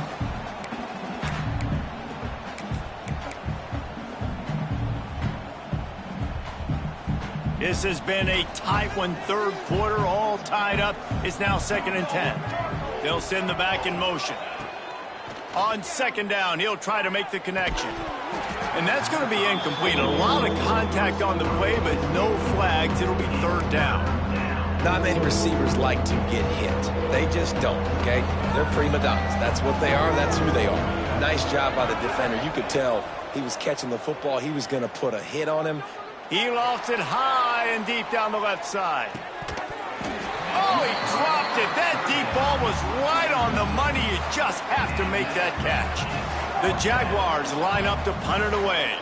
Speaker 1: This has been a tight one, third quarter, all tied up. It's now 2nd and 10. They'll send the back in motion. On second down, he'll try to make the connection. And that's going to be incomplete. A lot of contact on the play, but no flags. It'll be third down.
Speaker 2: Not many receivers like to get hit. They just don't, okay? They're prima donnas. That's what they are. That's who they are. Nice job by the defender. You could tell he was catching the football. He was going to put a hit on him.
Speaker 1: He lofts it high and deep down the left side. Oh, he dropped it. That deep ball was right on the money. You just have to make that catch. The Jaguars line up to punt it away.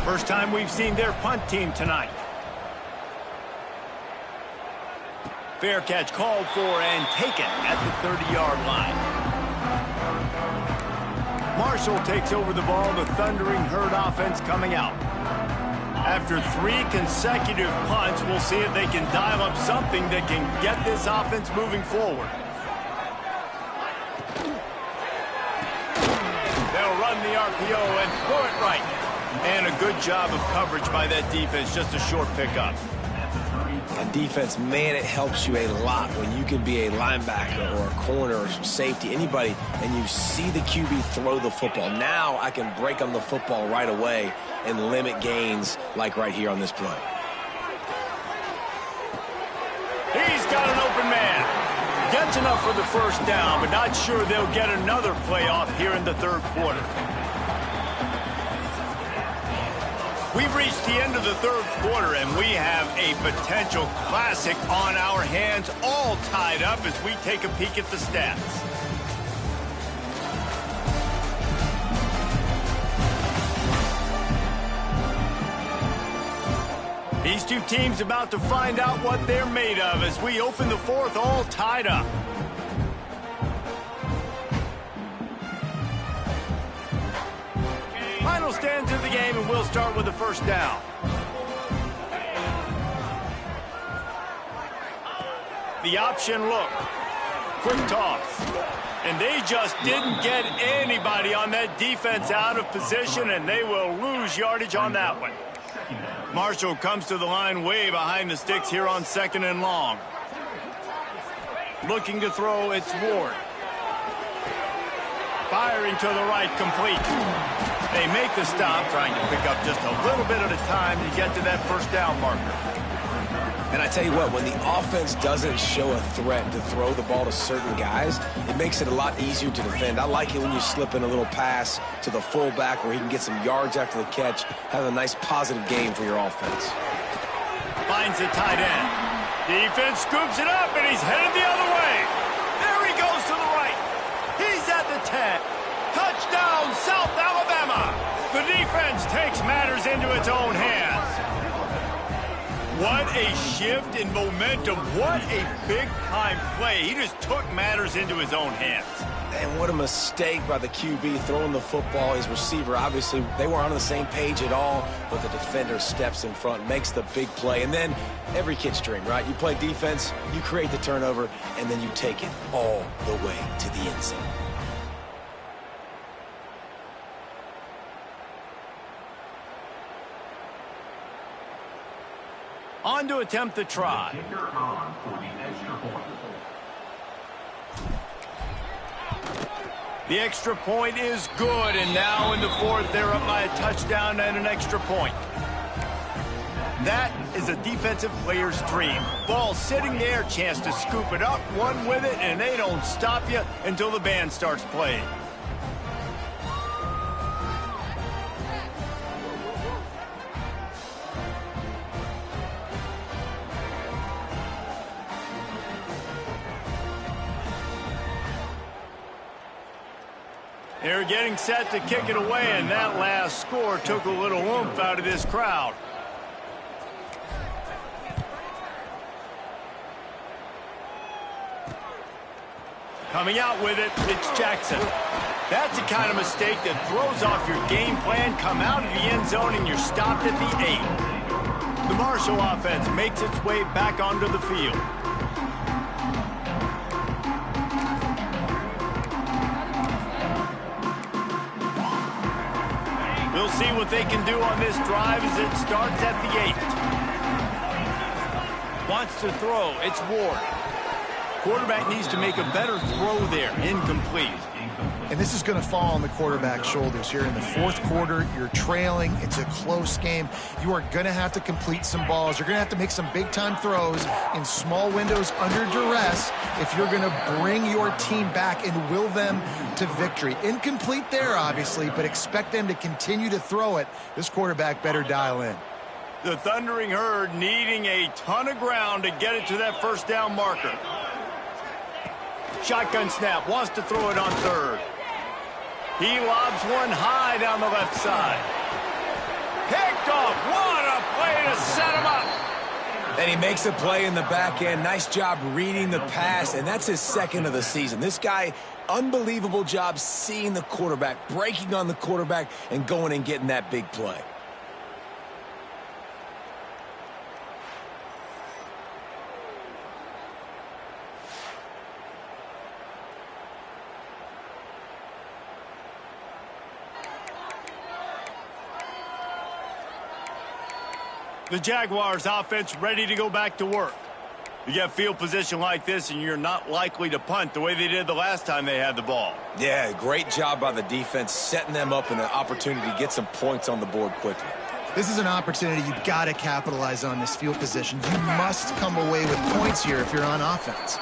Speaker 1: First time we've seen their punt team tonight. Fair catch called for and taken at the 30-yard line. Marshall takes over the ball. The Thundering Herd offense coming out. After 3 consecutive punts, we'll see if they can dial up something that can get this offense moving forward. They'll run the RPO and throw it right. And a good job of coverage by that defense, just a short pickup.
Speaker 2: A defense, man, it helps you a lot when you can be a linebacker or a corner or safety, anybody, and you see the QB throw the football. Now I can break on the football right away and limit gains like right here on this play.
Speaker 1: He's got an open man. Gets enough for the first down, but not sure they'll get another play off here in the third quarter. We've reached the end of the third quarter, and we have a potential classic on our hands, all tied up as we take a peek at the stats. These two teams about to find out what they're made of as we open the fourth, all tied up. Final stands of the game, and we'll start with the first down. The option look. Quick toss. And they just didn't get anybody on that defense out of position, and they will lose yardage on that one. Marshall comes to the line way behind the sticks here on second and long. Looking to throw, it's Ward. Firing to the right, complete. They make the stop, trying to pick up just a little bit at a time to get to that first down marker.
Speaker 2: And I tell you what, when the offense doesn't show a threat to throw the ball to certain guys, it makes it a lot easier to defend. I like it when you slip in a little pass to the fullback where he can get some yards after the catch, have a nice positive game for your offense.
Speaker 1: Finds the tight end. Defense scoops it up, and he's headed the other way. There he goes to the right. He's at the 10. Touchdown, South Alabama. The defense takes matters into its own hands. What a shift in momentum. What a big-time play. He just took matters into his own hands.
Speaker 2: And what a mistake by the QB throwing the football. His receiver, obviously, they weren't on the same page at all, but the defender steps in front, makes the big play. And then every kid's dream, right? You play defense, you create the turnover, and then you take it all the way to the end zone.
Speaker 1: On to attempt the try. The extra point is good, and now in the fourth, they're up by a touchdown and an extra point. That is a defensive player's dream. Ball sitting there, chance to scoop it up, run with it, and they don't stop you until the band starts playing. They're getting set to kick it away, and that last score took a little oomph out of this crowd. Coming out with it, it's Jackson. That's the kind of mistake that throws off your game plan. Come out of the end zone, and you're stopped at the 8. The Marshall offense makes its way back onto the field. We'll see what they can do on this drive as it starts at the 8. Wants to throw. It's Ward. Quarterback needs to make a better throw there. Incomplete.
Speaker 3: And this is going to fall on the quarterback's shoulders here in the fourth quarter. You're trailing. It's a close game. You are going to have to complete some balls. You're going to have to make some big-time throws in small windows under duress if you're going to bring your team back and will them to victory. Incomplete there, obviously, but expect them to continue to throw it. This quarterback better dial in.
Speaker 1: The Thundering Herd needing a ton of ground to get it to that first down marker. Shotgun snap, wants to throw it on third. He lobs one high down the left side. Picked off. What a play to set him up.
Speaker 2: And he makes a play in the back end. Nice job reading the pass, and that's his second of the season. This guy, unbelievable job seeing the quarterback, breaking on the quarterback, and going and getting that big play.
Speaker 1: The Jaguars offense ready to go back to work. You get field position like this and you're not likely to punt the way they did the last time they had the ball.
Speaker 2: Yeah, great job by the defense setting them up in an opportunity to get some points on the board quickly.
Speaker 3: This is an opportunity you've got to capitalize on this field position. You must come away with points here if you're on offense.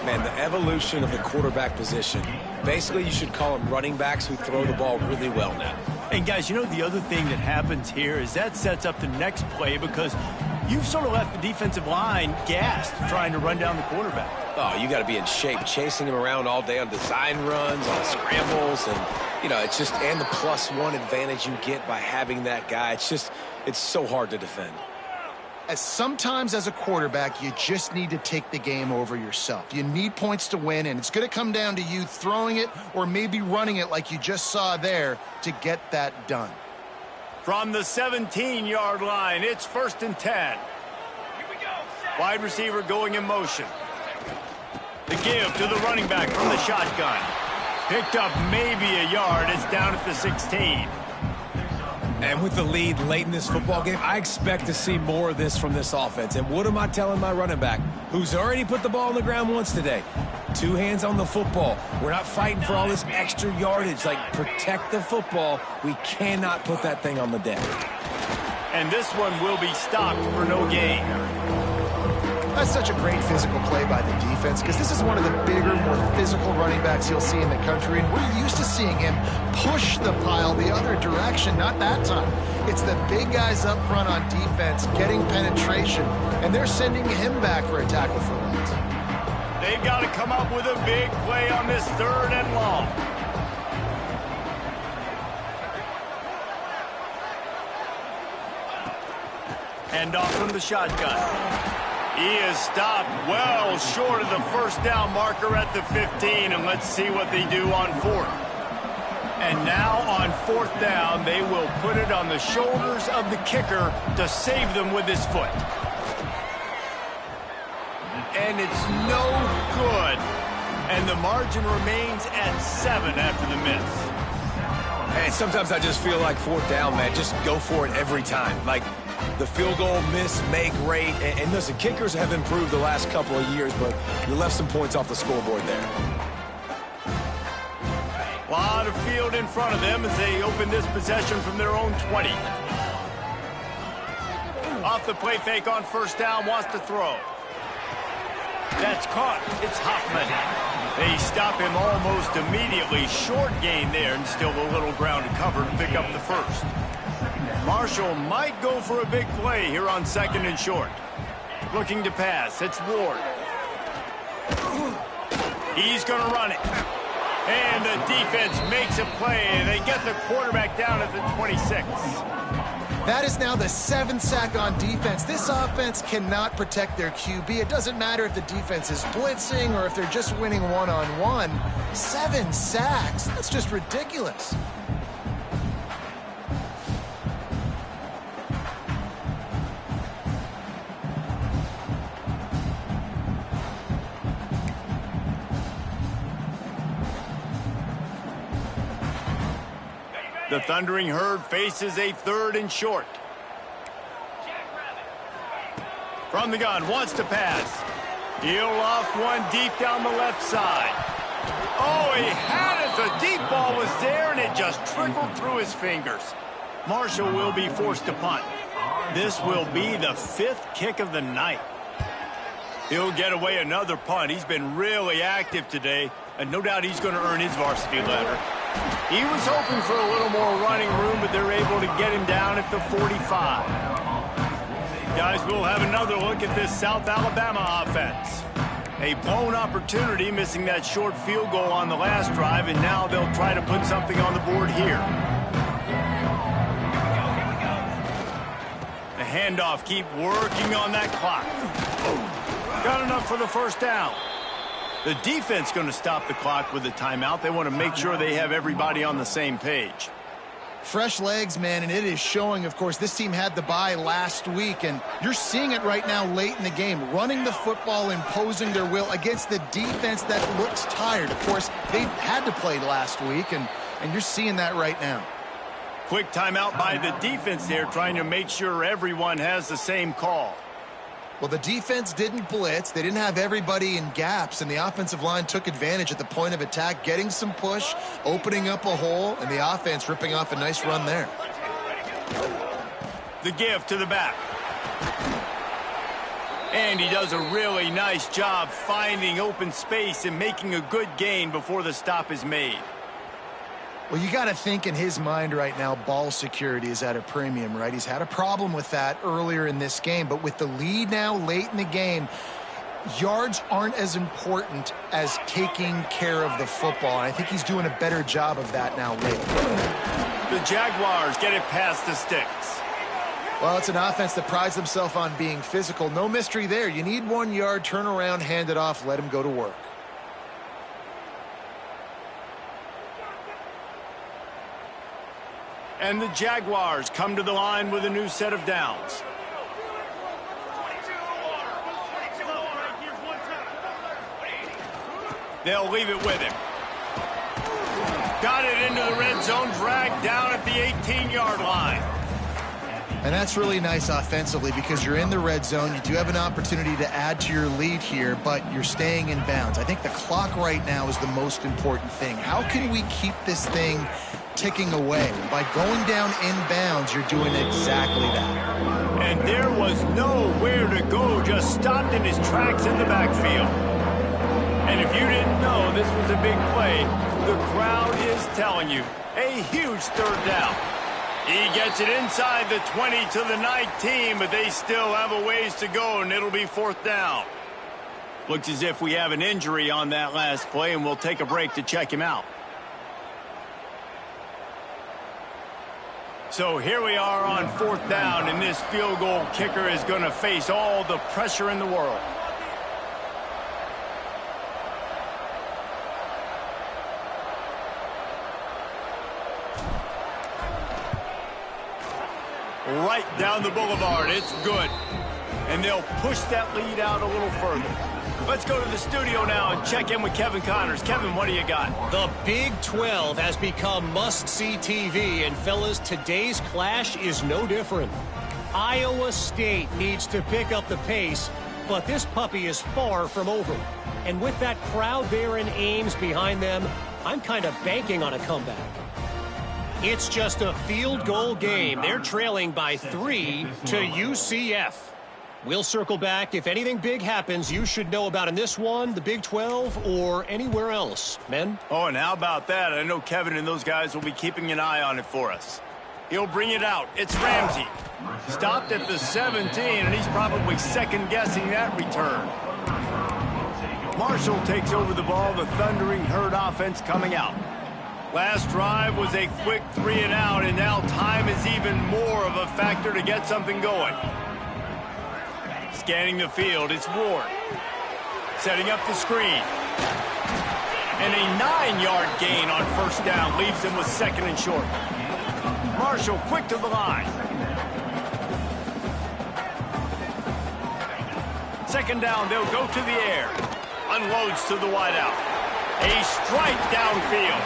Speaker 2: Man, the evolution of the quarterback position, basically you should call them running backs who throw the ball really well now.
Speaker 1: And guys, you know the other thing that happens here is that sets up the next play because you've sort of left the defensive line gassed trying to run down the quarterback.
Speaker 2: Oh, you got to be in shape, chasing him around all day on design runs, on scrambles, and, you know, it's just, and the +1 advantage you get by having that guy. It's so hard to defend.
Speaker 3: Sometimes as a quarterback, you just need to take the game over yourself. You need points to win, and it's going to come down to you throwing it or maybe running it like you just saw there to get that done.
Speaker 1: From the 17-yard line, it's 1st and 10.
Speaker 5: Here we go.
Speaker 1: Wide receiver going in motion. The give to the running back from the shotgun. Picked up maybe a yard. It's down at the 16.
Speaker 2: And with the lead late in this football game, I expect to see more of this from this offense. And what am I telling my running back, who's already put the ball on the ground once today? 2 hands on the football. We're not fighting for all this extra yardage. Like, protect the football. We cannot put that thing on the deck.
Speaker 1: And this one will be stopped for no gain.
Speaker 3: That's such a great physical play by the defense because this is one of the bigger, more physical running backs you'll see in the country, and we're used to seeing him push the pile the other direction, not that time. It's the big guys up front on defense getting penetration, and they're sending him back for a tackle for loss.
Speaker 1: They've got to come up with a big play on this 3rd and long. Hand off from the shotgun. He is stopped well short of the first down marker at the 15, and let's see what they do on 4th. And now on 4th down, they will put it on the shoulders of the kicker to save them with his foot. And it's no good. And the margin remains at 7 after the miss.
Speaker 2: Hey, sometimes I just feel like 4th down, man. Just go for it every time. Like, the field goal miss, make rate, and listen, kickers have improved the last couple of years, but you left some points off the scoreboard there.
Speaker 1: A lot of field in front of them as they open this possession from their own 20. Off the play fake on 1st down, wants to throw. That's caught. It's Hoffman. They stop him almost immediately. Short gain there, and still a little ground to cover to pick up the 1st. Marshall might go for a big play here on 2nd and short. Looking to pass. It's Ward. He's going to run it. And the defense makes a play. They get the quarterback down at the 26.
Speaker 3: That is now the 7th sack on defense. This offense cannot protect their QB. It doesn't matter if the defense is blitzing or if they're just winning one-on-one. 7 sacks. That's just ridiculous.
Speaker 1: The Thundering Herd faces a 3rd and short. From the gun, wants to pass. He'll off one deep down the left side. Oh, he had it. The deep ball was there, and it just trickled through his fingers. Marshall will be forced to punt. This will be the 5th kick of the night. He'll get away another punt. He's been really active today, and no doubt he's going to earn his varsity letter. He was hoping for a little more running room, but they're able to get him down at the 45. Guys, we'll have another look at this South Alabama offense. A blown opportunity, missing that short field goal on the last drive, and now they'll try to put something on the board here. The handoff, keep working on that clock. Got enough for the first down. The defense going to stop the clock with a timeout. They want to make sure they have everybody on the same page.
Speaker 3: Fresh legs, man, and it is showing. Of course, this team had the bye last week, and you're seeing it right now late in the game. Running the football, imposing their will against the defense that looks tired. Of course, they had to play last week, and you're seeing that right now.
Speaker 1: Quick timeout by the defense there, trying to make sure everyone has the same call.
Speaker 3: Well, the defense didn't blitz. They didn't have everybody in gaps, and the offensive line took advantage at the point of attack, getting some push, opening up a hole, and the offense ripping off a nice run there.
Speaker 1: The give to the back. And he does a really nice job finding open space and making a good gain before the stop is made.
Speaker 3: Well, you got to think in his mind right now, ball security is at a premium, right? He's had a problem with that earlier in this game, but with the lead now late in the game, yards aren't as important as taking care of the football, and I think he's doing a better job of that now late.
Speaker 1: The Jaguars get it past the sticks.
Speaker 3: Well, it's an offense that prides themselves on being physical. No mystery there. You need 1 yard, turn around, hand it off, let him go to work.
Speaker 1: And the Jaguars come to the line with a new set of downs. They'll leave it with him. Got it into the red zone, dragged down at the 18-yard line.
Speaker 3: And that's really nice offensively because you're in the red zone. You do have an opportunity to add to your lead here, but you're staying in bounds. I think the clock right now is the most important thing. How can we keep this thing ticking away? By going down in bounds, you're doing exactly that.
Speaker 1: And there was nowhere to go, just stopped in his tracks in the backfield. And if you didn't know this was a big play, the crowd is telling you, a huge third down. He gets it inside the 20 to the 19, but they still have a ways to go, and it'll be fourth down. Looks as if we have an injury on that last play, and we'll take a break to check him out. So here we are on fourth down, and this field goal kicker is going to face all the pressure in the world. Right down the boulevard. It's good. And they'll push that lead out a little further. Let's go to the studio now and check in with Kevin Connors. Kevin, what do you got?
Speaker 4: The Big 12 has become must-see TV, and fellas, today's clash is no different. Iowa State needs to pick up the pace, but this puppy is far from over. And with that crowd there in Ames behind them, I'm kind of banking on a comeback. It's just a field goal game. They're trailing by 3 to UCF. We'll circle back. If anything big happens, you should know about in this one, the Big 12, or anywhere else. Men?
Speaker 1: Oh, and how about that? I know Kevin and those guys will be keeping an eye on it for us. He'll bring it out. It's Ramsey. Stopped at the 17, and he's probably second-guessing that return. Marshall takes over the ball. The Thundering Herd offense coming out. Last drive was a quick 3 and out, and now time is even more of a factor to get something going. Scanning the field, it's Ward. Setting up the screen. And a 9-yard gain on first down leaves him with second and short. Marshall quick to the line. Second down, they'll go to the air. Unloads to the wideout. A strike downfield.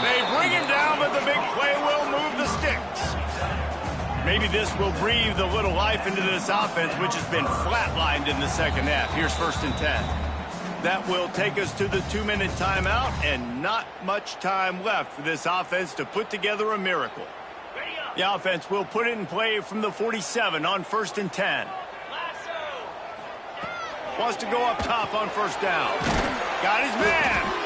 Speaker 1: They bring him down, but the big play will move the sticks. Maybe this will breathe a little life into this offense, which has been flatlined in the second half. Here's 1st and 10. That will take us to the 2-minute timeout, and not much time left for this offense to put together a miracle. The offense will put it in play from the 47 on 1st and 10. Wants to go up top on 1st down. Got his man.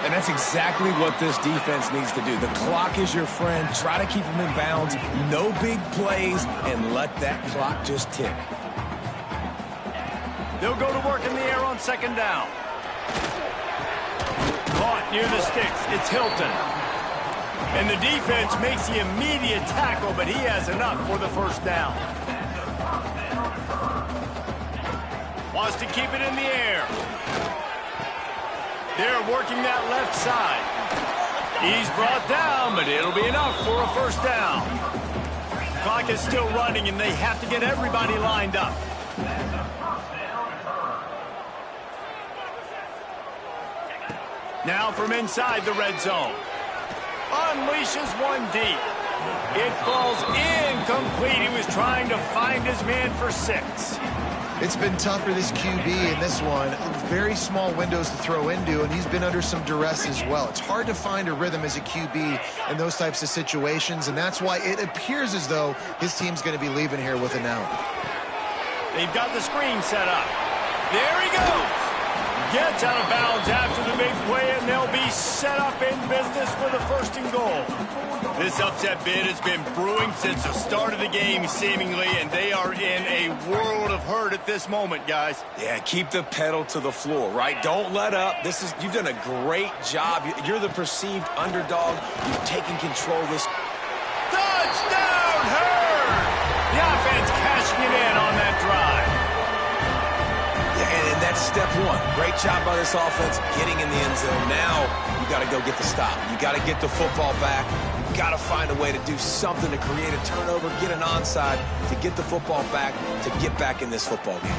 Speaker 2: And that's exactly what this defense needs to do. The clock is your friend. Try to keep them in bounds. No big plays, and let that clock just tick.
Speaker 1: They'll go to work in the air on 2nd down. Caught near the sticks. It's Hilton. And the defense makes the immediate tackle, but he has enough for the 1st down. Wants to keep it in the air. They're working that left side. He's brought down, but it'll be enough for a 1st down. Clock is still running, and they have to get everybody lined up. Now from inside the red zone. Unleashes one deep. It falls incomplete. He was trying to find his man for 6.
Speaker 3: It's been tough for this QB in this one. Very small windows to throw into, and he's been under some duress as well. It's hard to find a rhythm as a QB in those types of situations, and that's why it appears as though his team's going to be leaving here with an out.
Speaker 1: They've got the screen set up. There he goes. Gets out of bounds after the big play, and they'll be set up in business for the 1st and goal. This upset bid has been brewing since the start of the game, seemingly, and they are in a world of hurt at this moment, guys.
Speaker 2: Yeah, keep the pedal to the floor, right? Don't let up. You've done a great job. You're the perceived underdog. You've taken control of this.
Speaker 1: Touchdown, Hurd! The offense cashing it in on that drive.
Speaker 2: And that's step one. Great job by this offense getting in the end zone. Now you got to go get the stop. You got to get the football back. You got to find a way to do something to create a turnover, get an onside, to get the football back, to get back in this football game.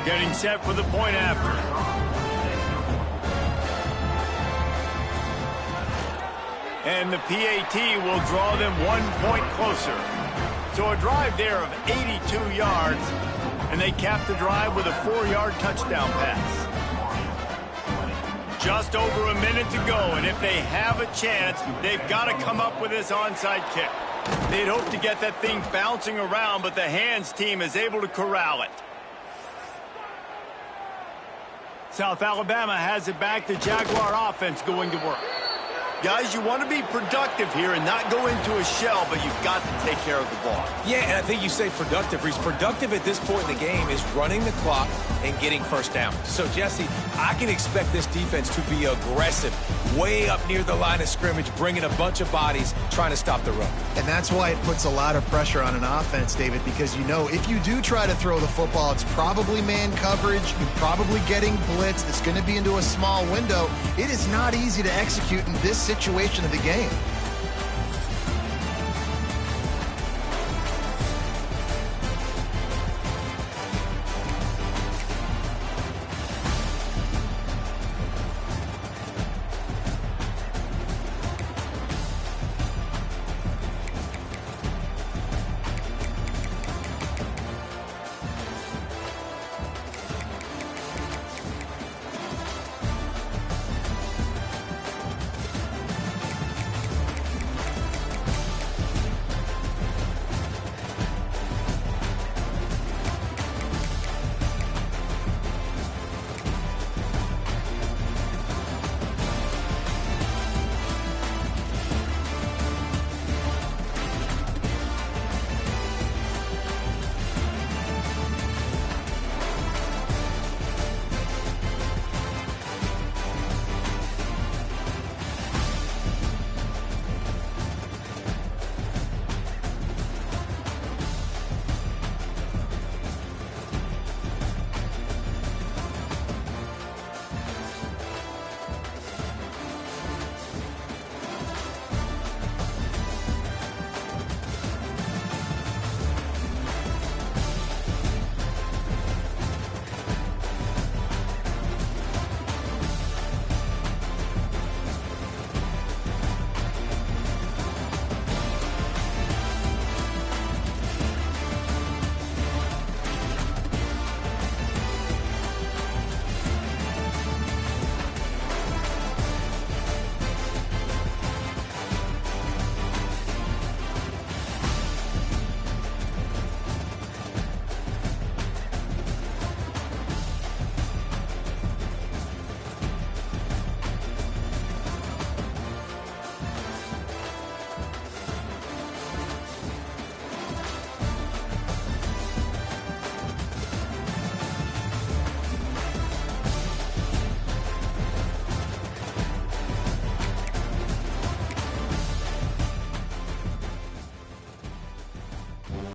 Speaker 1: Getting set for the point after. And the PAT will draw them 1 point closer. So a drive there of 82 yards, and they cap the drive with a 4-yard touchdown pass. Just over a minute to go, and if they have a chance, they've got to come up with this onside kick. They'd hope to get that thing bouncing around, but the hands team is able to corral it. South Alabama has it back. The Jaguar offense going to work. Guys, you want to be productive here and not go into a shell, but you've got to take care of the ball.
Speaker 2: Yeah, and I think you say productive. He's productive at this point in the game is running the clock and getting 1st down. So, Jesse, I can expect this defense to be aggressive, way up near the line of scrimmage, bringing a bunch of bodies, trying to stop the run.
Speaker 3: And that's why it puts a lot of pressure on an offense, David, because you know if you do try to throw the football, it's probably man coverage. You're probably getting blitzed. It's going to be into a small window. It is not easy to execute in this situation of the game.